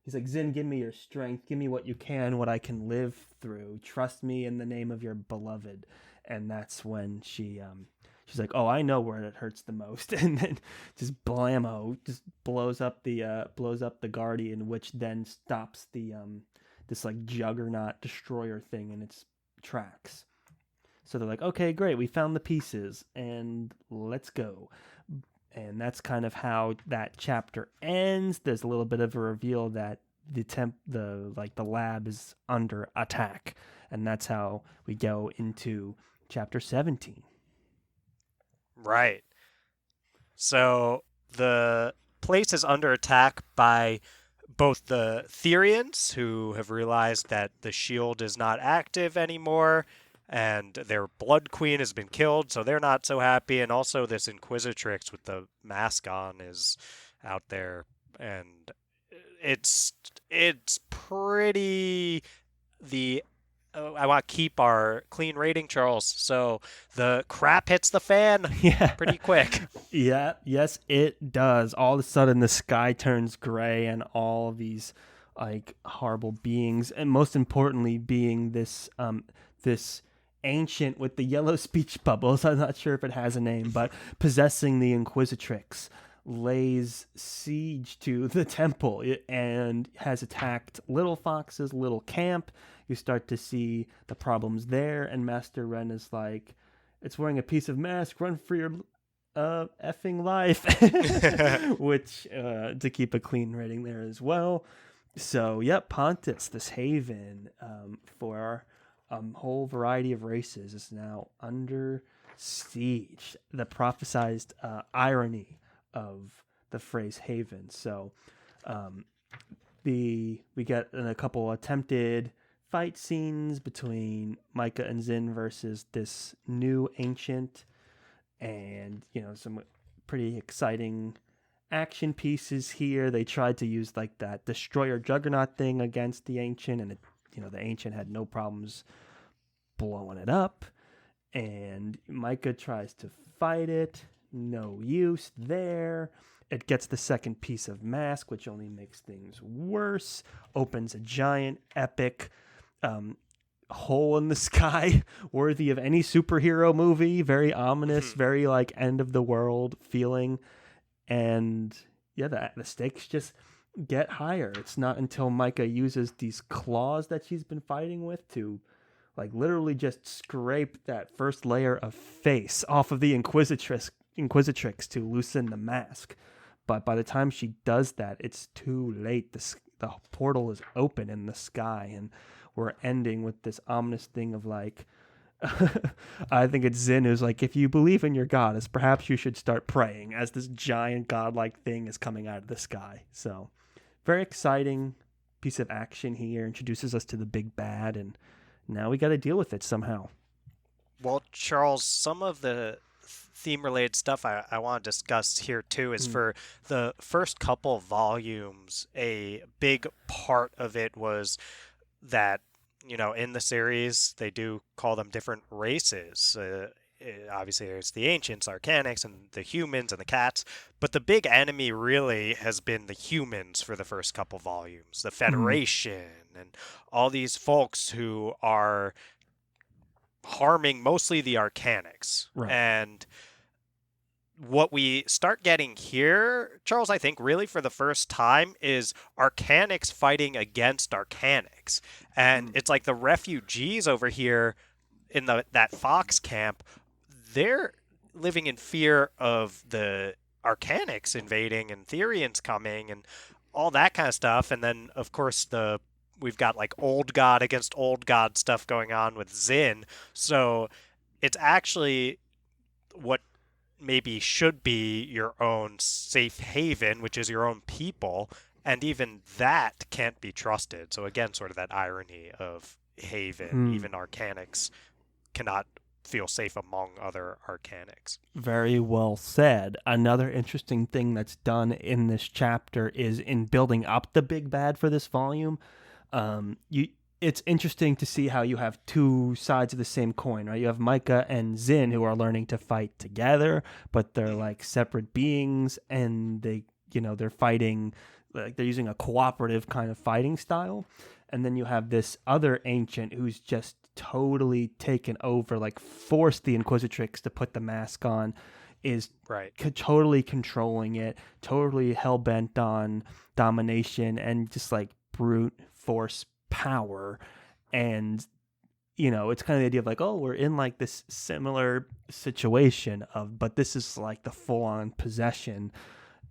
he's like, Zin, give me your strength, give me what you can, what I can live through. Trust me in the name of your beloved. And that's when she's like, oh, I know where it hurts the most, and then just blammo, just blows up the Guardian, which then stops the this like juggernaut destroyer thing in its tracks. So they're like, okay, great, we found the pieces, and let's go. And that's kind of how that chapter ends. There's a little bit of a reveal that the lab is under attack, and that's how we go into chapter 17. Right. So the place is under attack by both the Therians, who have realized that the shield is not active anymore, and their Blood Queen has been killed, so they're not so happy. And also this Inquisitrix with the mask on is out there, and it's pretty the I want to keep our clean rating, Charles. So the crap hits the fan Yeah. pretty quick. Yeah, yes, it does. All of a sudden, the sky turns gray, and all of these like horrible beings, and most importantly, being this ancient with the yellow speech bubbles. I'm not sure if it has a name, but possessing the Inquisitrix lays siege to the temple and has attacked Little Fox's little camp. You start to see the problems there, and Master Ren is like, "It's wearing a piece of mask. Run for your effing life," which to keep a clean rating there as well. So yep, Pontus, this haven for a whole variety of races, is now under siege. The prophesized irony of the phrase haven. So we get a couple attempted fight scenes between Micah and Zin versus this new ancient, and some pretty exciting action pieces here. They tried to use like that destroyer juggernaut thing against the ancient, and the ancient had no problems blowing it up, and Micah tries to fight it. No use there. It gets the second piece of mask, which only makes things worse. Opens a giant epic hole in the sky worthy of any superhero movie. Very ominous, very like end of the world feeling. And yeah, the stakes just get higher. It's not until Micah uses these claws that she's been fighting with to like literally just scrape that first layer of face off of the Inquisitrix to loosen the mask. But by the time she does that, it's too late. The portal is open in the sky, and we're ending with this ominous thing of like, I think it's Zin who's like, if you believe in your goddess, perhaps you should start praying, as this giant godlike thing is coming out of the sky. So very exciting piece of action here. Introduces us to the big bad, and now we got to deal with it somehow. Well, Charles, some of the theme-related stuff I want to discuss here too is for the first couple volumes, a big part of it was that, in the series, they do call them different races. Obviously, there's the ancients, Arcanics, and the humans and the cats. But the big enemy really has been the humans for the first couple volumes, the Federation, and all these folks who are harming mostly the Arcanics. Right. And what we start getting here, Charles, I think really for the first time is Arcanics fighting against Arcanics. And it's like the refugees over here in that Fox camp, they're living in fear of the Arcanics invading and Therians coming and all that kind of stuff. And then, of course, we've got like old god against old god stuff going on with Zin. So it's actually what maybe should be your own safe haven, which is your own people, and even that can't be trusted. So again, sort of that irony of haven. Even Arcanics cannot feel safe among other Arcanics. Very well said. Another interesting thing that's done in this chapter is in building up the big bad for this volume. It's interesting to see how you have two sides of the same coin, right? You have Micah and Zin who are learning to fight together, but they're like separate beings, and they're fighting, like they're using a cooperative kind of fighting style. And then you have this other ancient who's just totally taken over, like forced the Inquisitrix to put the mask on, is right. Totally controlling it, totally hell-bent on domination and just like brute force power. And it's kind of the idea of like, oh, we're in like this similar situation but this is like the full-on possession,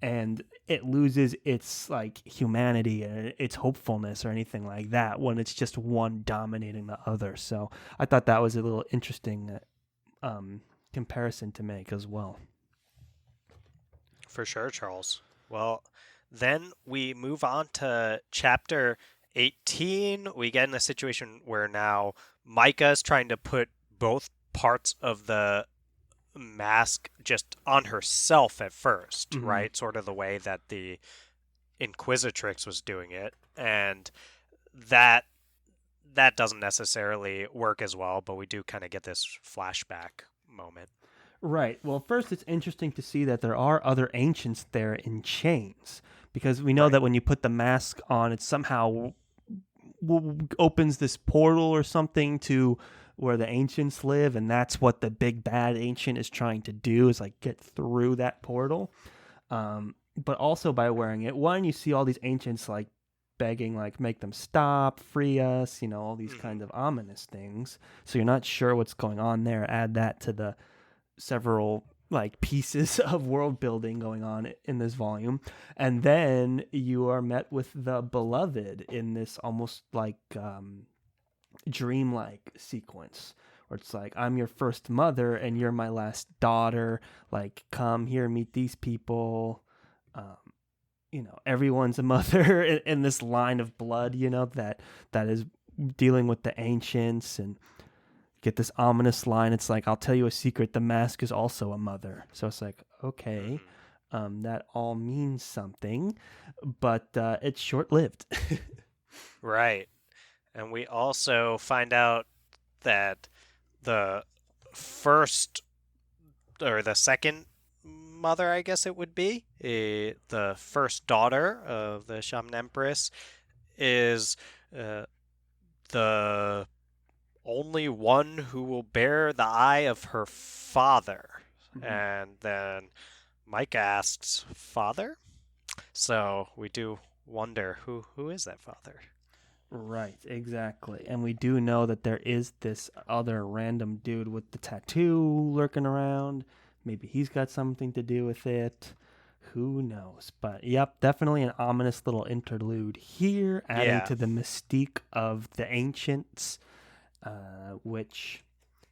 and it loses its like humanity and its hopefulness or anything like that when it's just one dominating the other. So I thought that was a little interesting comparison to make as well. For sure, Charles. Well, then we move on to chapter 18. We get in a situation where now Micah is trying to put both parts of the mask just on herself at first, right? Sort of the way that the Inquisitrix was doing it, and that that doesn't necessarily work as well, but we do kind of get this flashback moment. Right. Well, first, it's interesting to see that there are other ancients there in chains, because we know Right. that when you put the mask on, it somehow opens this portal or something to where the ancients live, and that's what the big bad ancient is trying to do, is like get through that portal. But also by wearing it, one, you see all these ancients like begging, like, make them stop, free us, all these Hmm. kind of ominous things. So you're not sure what's going on there. Add that to the several like pieces of world building going on in this volume, and then you are met with the beloved in this almost like dreamlike sequence where it's like, I'm your first mother and you're my last daughter, like, come here, meet these people. um, Everyone's a mother in this line of blood, that is dealing with the ancients, and get this ominous line. It's like, I'll tell you a secret. The mask is also a mother. So it's like, okay, Hmm. that all means something, but it's short lived. Right. And we also find out that the first or the second mother, I guess it would be, the first daughter of the Shaman Empress, is uh, the only one who will bear the eye of her father. And then Mike asks, "Father?" So we do wonder who is that father? Right, exactly. And we do know that there is this other random dude with the tattoo lurking around. Maybe he's got something to do with it. Who knows? But yep, definitely an ominous little interlude here, adding Yeah, to the mystique of the ancients, which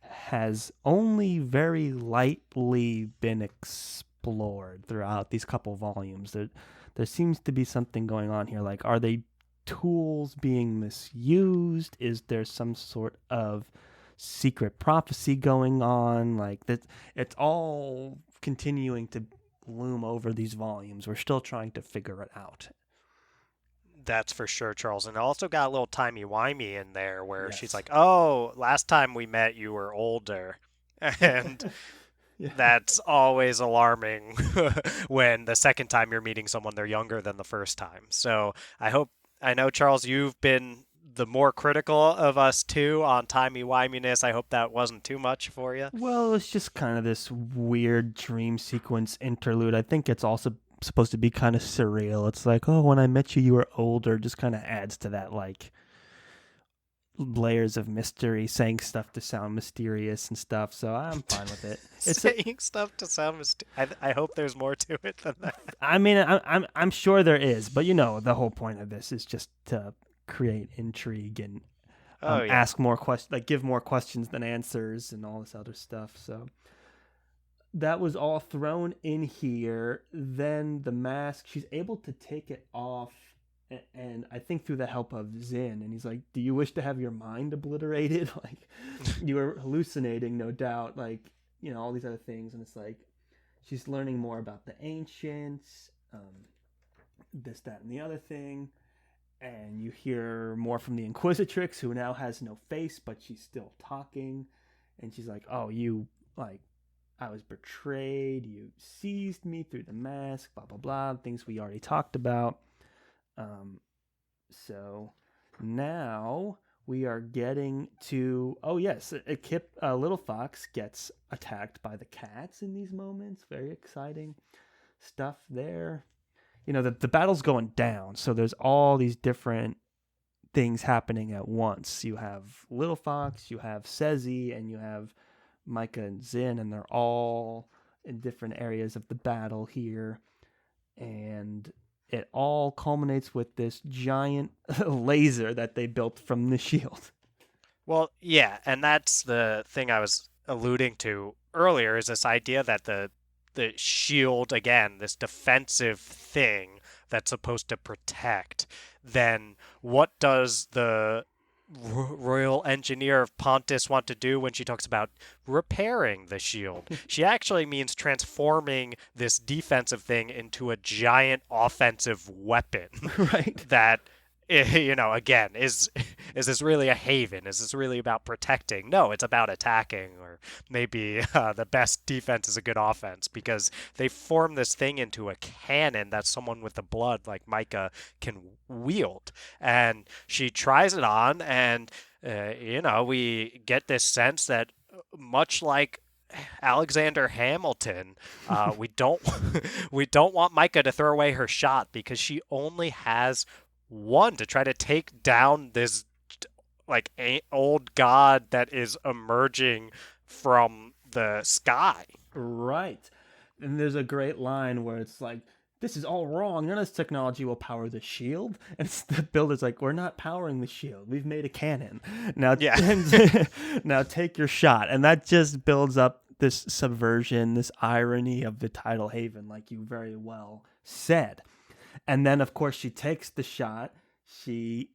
has only very lightly been explored throughout these couple volumes. There seems to be something going on here. Like, are they tools being misused? Is there some sort of secret prophecy going on? Like that, it's all continuing to loom over these volumes. We're still trying to figure it out. that's for sure, Charles. And it also got a little timey-wimey in there where she's Yes. like, "Oh, last time we met, you were older." And Yeah. that's always alarming when the second time you're meeting someone, they're younger than the first time. So I know, Charles, you've been the more critical of us too on timey-wiminess. I hope that wasn't too much for you. Well, it's just kind of this weird dream sequence interlude. I think it's also supposed to be kind of surreal. It's like, oh, when I met you, you were older. Just kind of adds to that, like, layers of mystery, saying stuff to sound mysterious and stuff. So I'm fine with it. It's a, Saying stuff to sound I hope there's more to it than that. I mean, I'm sure there is, but the whole point of this is just to create intrigue and Oh yeah. ask more questions, like give more questions than answers, and all this other stuff. So that was all thrown in here. Then the mask, she's able to take it off, and I think through the help of Zin. And he's like, "Do you wish to have your mind obliterated? Like, you were hallucinating, no doubt. Like, all these other things." And it's like she's learning more about the ancients, this, that, and the other thing. And you hear more from the Inquisitrix, who now has no face, but she's still talking. And she's like, "Oh, you, like, I was betrayed. You seized me through the mask, blah, blah, blah." Things we already talked about. Um, so now we are getting to, oh, yes, a little fox gets attacked by the cats in these moments. Very exciting stuff there. The battle's going down, so there's all these different things happening at once. You have Little Fox, you have Sezi, and you have Micah and Zin, and they're all in different areas of the battle here. And it all culminates with this giant laser that they built from the shield. Well, yeah, and that's the thing I was alluding to earlier is this idea that the shield again, this defensive thing that's supposed to protect, then what does the royal engineer of Pontus want to do when she talks about repairing the shield. She actually means transforming this defensive thing into a giant offensive weapon Right. that again, is this really a haven? Is this really about protecting? No, it's about attacking, or maybe the best defense is a good offense, because they form this thing into a cannon that someone with the blood like Micah can wield. And she tries it on, and we get this sense that much like Alexander Hamilton, we don't we don't want Micah to throw away her shot, because she only has one to try to take down this like old god that is emerging from the sky. Right. And there's a great line where it's like, this is all wrong. None of this technology will power the shield. And the builder's like, we're not powering the shield. We've made a cannon. Now, now take your shot. And that just builds up this subversion, this irony of the tidal haven, like you very well said. And then, of course, she takes the shot. She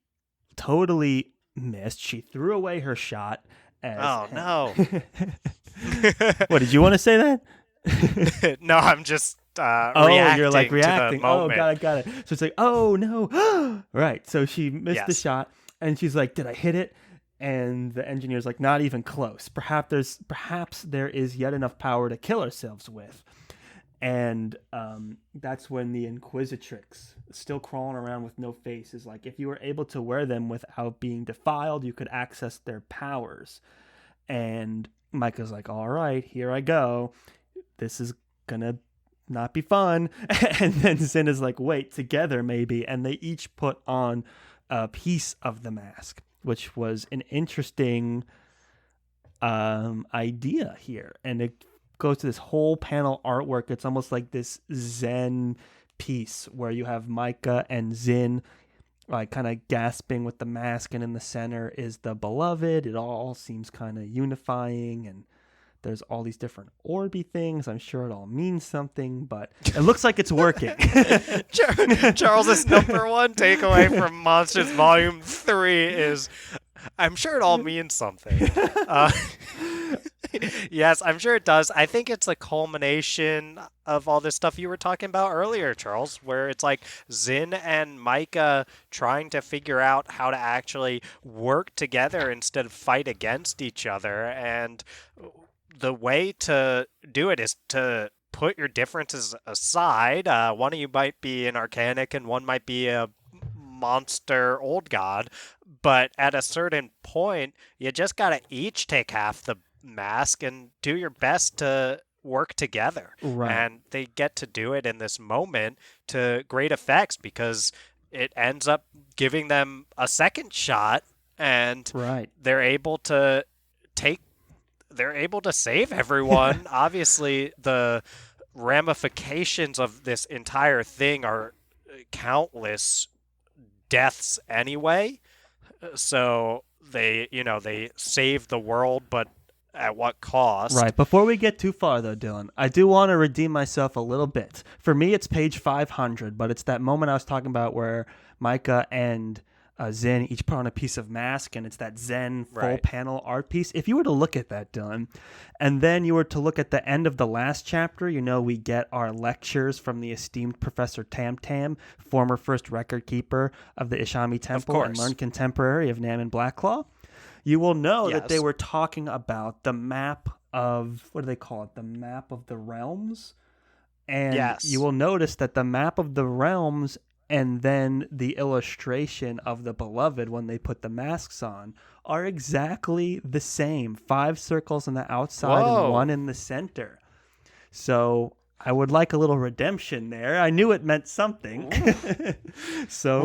totally missed. She threw away her shot. No. What, did you want to say that? No, I'm just reacting. You're like reacting. To the moment. Got it. So it's like, oh, no. Right. So she missed the shot. And she's like, did I hit it? And the engineer's like, not even close. Perhaps there is yet enough power to kill ourselves with. And that's when the Inquisitrix, still crawling around with no face, is like, if you were able to wear them without being defiled, you could access their powers. And Micah's like, all right, here I go. This is gonna not be fun. And then Zin is like, wait, together maybe. And they each put on a piece of the mask, which was an interesting idea here. And it goes to this whole panel artwork. It's almost like this Zen piece where you have Micah and Zin like kind of gasping with the mask, and in the center is the beloved. It all seems kind of unifying, and there's all these different orby things. I'm sure it all means something, but it looks like it's working. Charles's number one takeaway from Monsters Volume 3 is, I'm sure it all means something. Yes, I'm sure it does. I think it's a culmination of all this stuff you were talking about earlier, Charles, where it's like Zin and Micah trying to figure out how to actually work together instead of fight against each other. And the way to do it is to put your differences aside. One of you might be an arcanic and one might be a monster old god. But at a certain point, you just got to each take half the mask and do your best to work together. Right. And they get to do it in this moment to great effects, because it ends up giving them a second shot, and they're able to save everyone. Obviously, the ramifications of this entire thing are countless deaths anyway. So they save the world, but at what cost? Right. Before we get too far, though, Dylan, I do want to redeem myself a little bit. For me, it's page 500, but it's that moment I was talking about where Micah and Zen each put on a piece of mask, and it's that Zen full panel art piece. If you were to look at that, Dylan, and then you were to look at the end of the last chapter, we get our lectures from the esteemed Professor Tam Tam, former first record keeper of the Ishami Temple and learned contemporary of Nam and Blacklaw. You will know that they were talking about the map of, what do they call it? The map of the realms. And you will notice that the map of the realms and then the illustration of the beloved when they put the masks on are exactly the same. 5 circles on the outside and 1 in the center. So I would like a little redemption there. I knew it meant something. I'm sure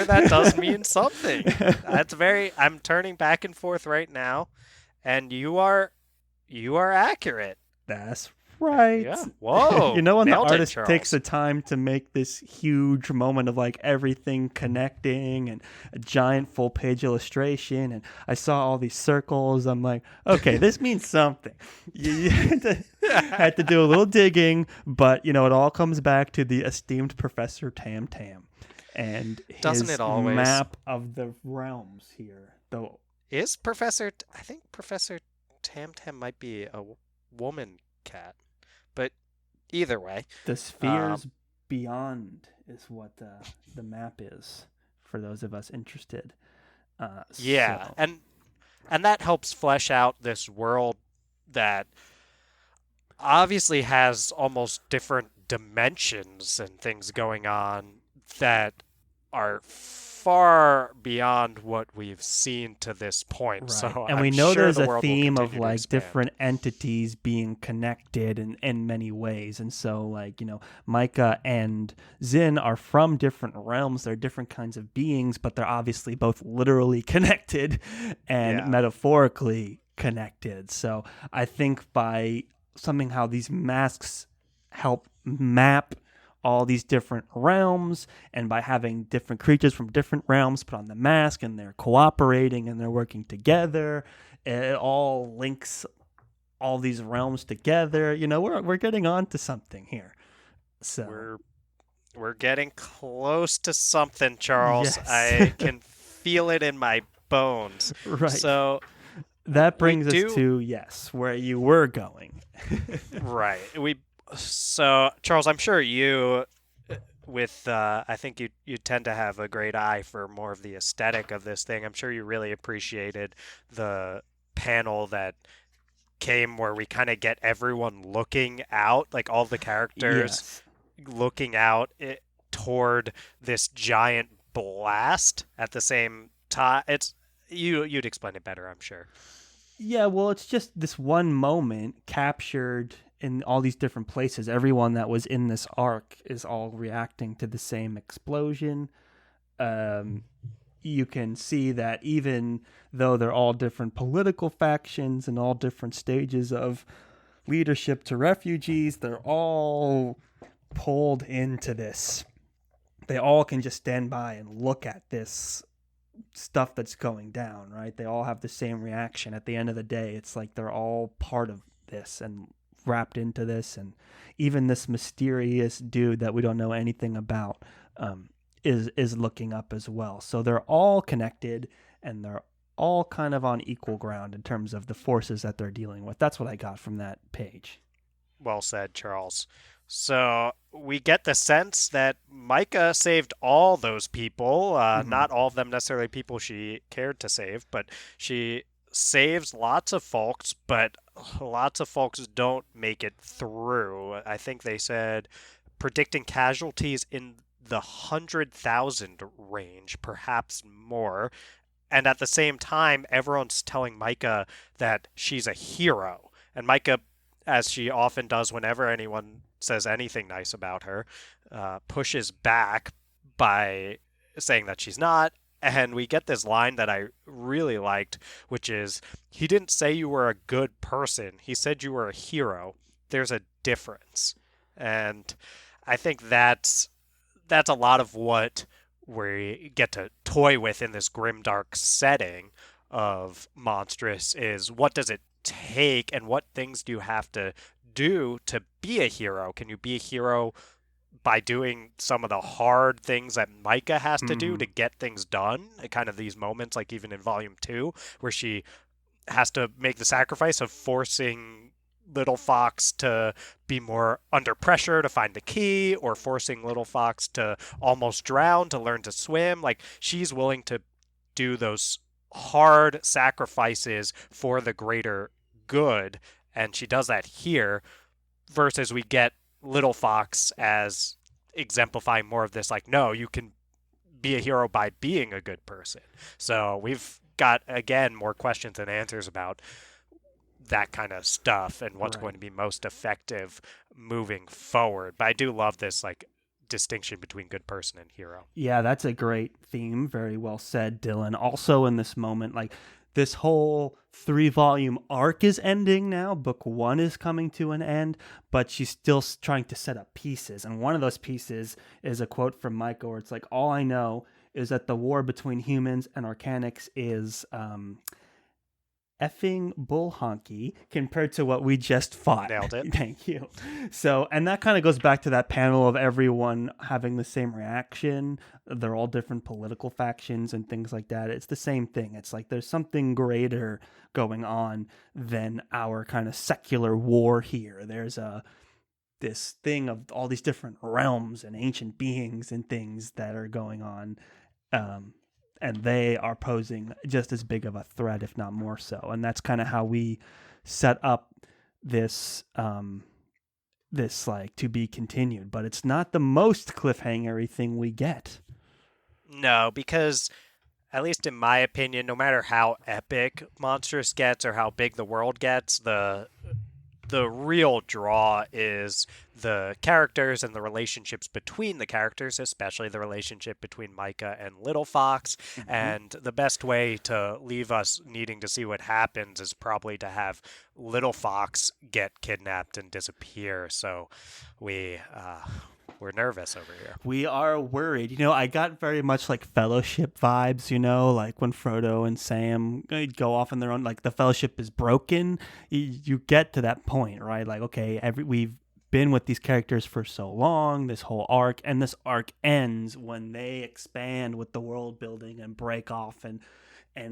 that does mean something. I'm turning back and forth right now, and you are accurate. That's right. Yeah. Whoa. When the artist takes the time to make this huge moment of like everything connecting and a giant full page illustration, and I saw all these circles, I'm like, okay, this means something. You had to do a little digging, but it all comes back to the esteemed Professor Tam Tam. and Doesn't it his always? map of the realms here. Though Is Professor? I think Professor Tam might be a woman cat, but either way, the um, spheres beyond is what the map is for those of us interested. yeah, So and that helps flesh out this world that obviously has almost different dimensions and things going on that are far beyond what we've seen to this point. right. So And I'm we know sure there's the a world will theme of continue to like expand. different entities being connected in many ways. And so, like, Micah and Zin are from different realms. They're different kinds of beings, but they're obviously both literally connected and Yeah. metaphorically connected. So I think by somehow these masks help map all these different realms, and by having different creatures from different realms put on the mask and they're cooperating and they're working together, it all links all these realms together. We're getting on to something here. So We're we're getting close to something, Charles. yes. I can feel it in my bones. Right. So That we brings us do to, yes, where you were going. right. We so Charles, I'm sure you with I think you tend to have a great eye for more of the aesthetic of this thing. I'm sure you really appreciated the panel that came where we kind of get everyone looking out, like all the characters Yes. looking out toward this giant blast at the same time. It's you'd explain it better, I'm sure. Yeah, well, it's just this one moment captured in all these different places. Everyone that was in this arc is all reacting to the same explosion. Um, you can see that even though they're all different political factions and all different stages of leadership to refugees, they're all pulled into this. They all can just stand by and look at this stuff that's going down, right? They all have the same reaction. At the end of the day, it's like they're all part of this and wrapped into this. And even this mysterious dude that we don't know anything about is looking up as well. So they're all connected, and they're all kind of on equal ground in terms of the forces that they're dealing with. That's what I got from that page. Well said, Charles. So we get the sense that Micah saved all those people, Mm-hmm. not all of them necessarily people she cared to save, but she saves lots of folks, but lots of folks don't make it through. I think they said predicting casualties in the 100,000 range, perhaps more. And at the same time, everyone's telling Micah that she's a hero. And Micah, as she often does whenever anyone says anything nice about her, pushes back by saying that she's not. And we get this line that I really liked, which is, he didn't say you were a good person. He said you were a hero. There's a difference. And I think that's a lot of what we get to toy with in this grimdark setting of Monstress is what does it take and what things do you have to do to be a hero? Can you be a hero by doing some of the hard things that Micah has to do Mm-hmm. to get things done? Kind of these moments, like even in Volume 2, where she has to make the sacrifice of forcing Little Fox to be more under pressure to find the key, or forcing Little Fox to almost drown to learn to swim. Like, she's willing to do those hard sacrifices for the greater good, and she does that here, versus we get Little Fox as exemplifying more of this, like, no, you can be a hero by being a good person. So we've got, again, more questions than answers about that kind of stuff and what's going Right. to be most effective moving forward. But I do love this, like, distinction between good person and hero. Yeah, that's a great theme. Very well said, Dylan. Also, in this moment, like this whole 3 volume arc is ending now. Book 1 is coming to an end, but she's still trying to set up pieces. And one of those pieces is a quote from Micah where it's like, all I know is that the war between humans and organics is effing bull honky compared to what we just fought. Nailed it. Thank you. So, and that kind of goes back to that panel of everyone having the same reaction. They're all different political factions and things like that. It's the same thing. It's like there's something greater going on than our kind of secular war here. There's this thing of all these different realms and ancient beings and things that are going on. And they are posing just as big of a threat, if not more so. And that's kind of how we set up this this like to be continued. But it's not the most cliffhangery thing we get. No, because at least in my opinion, no matter how epic Monstress gets or how big the world gets, the real draw is the characters and the relationships between the characters, especially the relationship between Micah and Little Fox. Mm-hmm. And the best way to leave us needing to see what happens is probably to have Little Fox get kidnapped and disappear. So we're nervous over here. We are worried. I got very much like Fellowship vibes, like when Frodo and Sam go off on their own, like the Fellowship is broken. You get to that point, right? Like, okay, we've been with these characters for so long, this whole arc, and this arc ends when they expand with the world building and break off and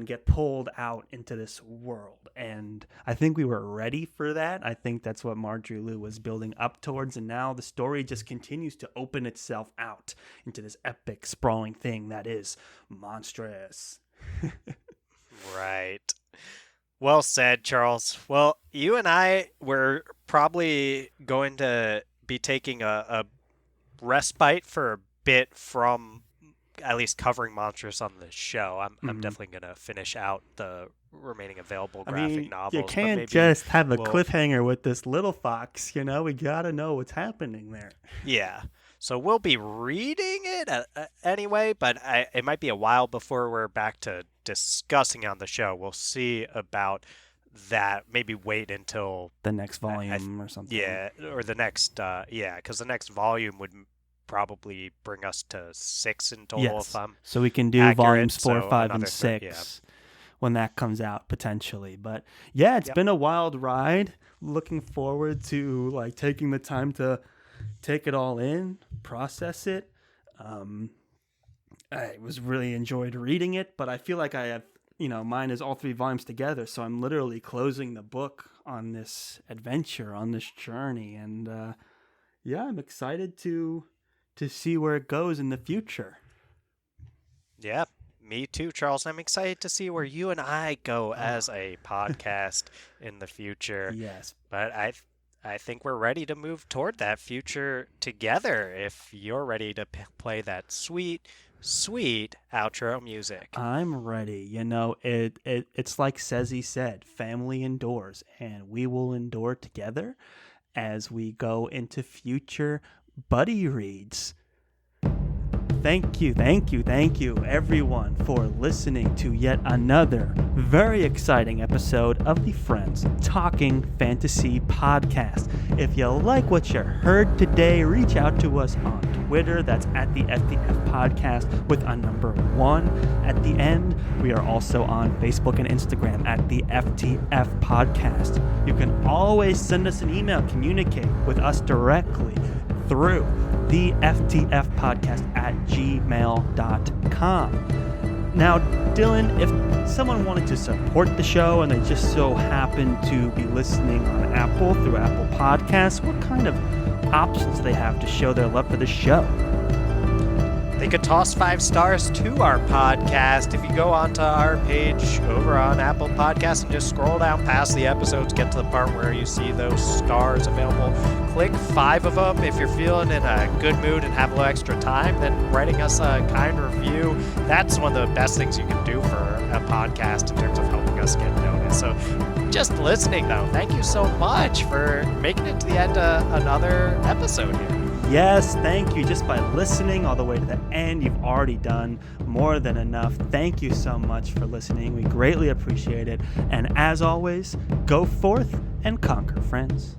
get pulled out into this world. And I think we were ready for that. I think that's what Marjorie Liu was building up towards. And now the story just continues to open itself out into this epic, sprawling thing that is Monstress. Right. Well said, Charles. Well, you and I were probably going to be taking a respite for a bit from at least covering Monstress on the show. I'm definitely going to finish out the remaining available graphic novels. You can't just have a cliffhanger with this Little Fox, we got to know what's happening there. Yeah. So we'll be reading it anyway, but it might be a while before we're back to discussing on the show. We'll see about that. Maybe wait until the next volume or something. Yeah, or the next, because the next volume would probably bring us to 6 in total. Yes. If I'm so we can do accurate, volumes 4, 5, and 6 when that comes out potentially. But yeah, it's been a wild ride. Looking forward to like taking the time to take it all in, process it. I was really enjoyed reading it, but I feel like I have, mine is all 3 volumes together. So I'm literally closing the book on this adventure, on this journey. And I'm excited to see where it goes in the future. Yeah, me too, Charles. I'm excited to see where you and I go as a podcast in the future. Yes. But I think we're ready to move toward that future together if you're ready to play that sweet, sweet outro music. I'm ready. It's like Sezzy said, family endures, and we will endure together as we go into future buddy reads. Thank you, everyone, for listening to yet another very exciting episode of the Friends Talking Fantasy podcast. If you like what you heard today, reach out to us on Twitter. That's at the FTF podcast with a number 1 at the end. We are also on Facebook and Instagram at the FTF podcast. You can always send us an email, communicate with us directly through the FTF podcast at gmail.com. Now, Dylan, if someone wanted to support the show and they just so happen to be listening on Apple through Apple Podcasts, what kind of options do they have to show their love for the show? They could toss 5 stars to our podcast. If you go onto our page over on Apple Podcasts and just scroll down past the episodes, get to the part where you see those stars available, click 5 of them. If you're feeling in a good mood and have a little extra time, then writing us a kind review. That's one of the best things you can do for a podcast in terms of helping us get noticed. So just listening, though, thank you so much for making it to the end of another episode here. Yes, thank you. Just by listening all the way to the end, you've already done more than enough. Thank you so much for listening. We greatly appreciate it. And as always, go forth and conquer, friends.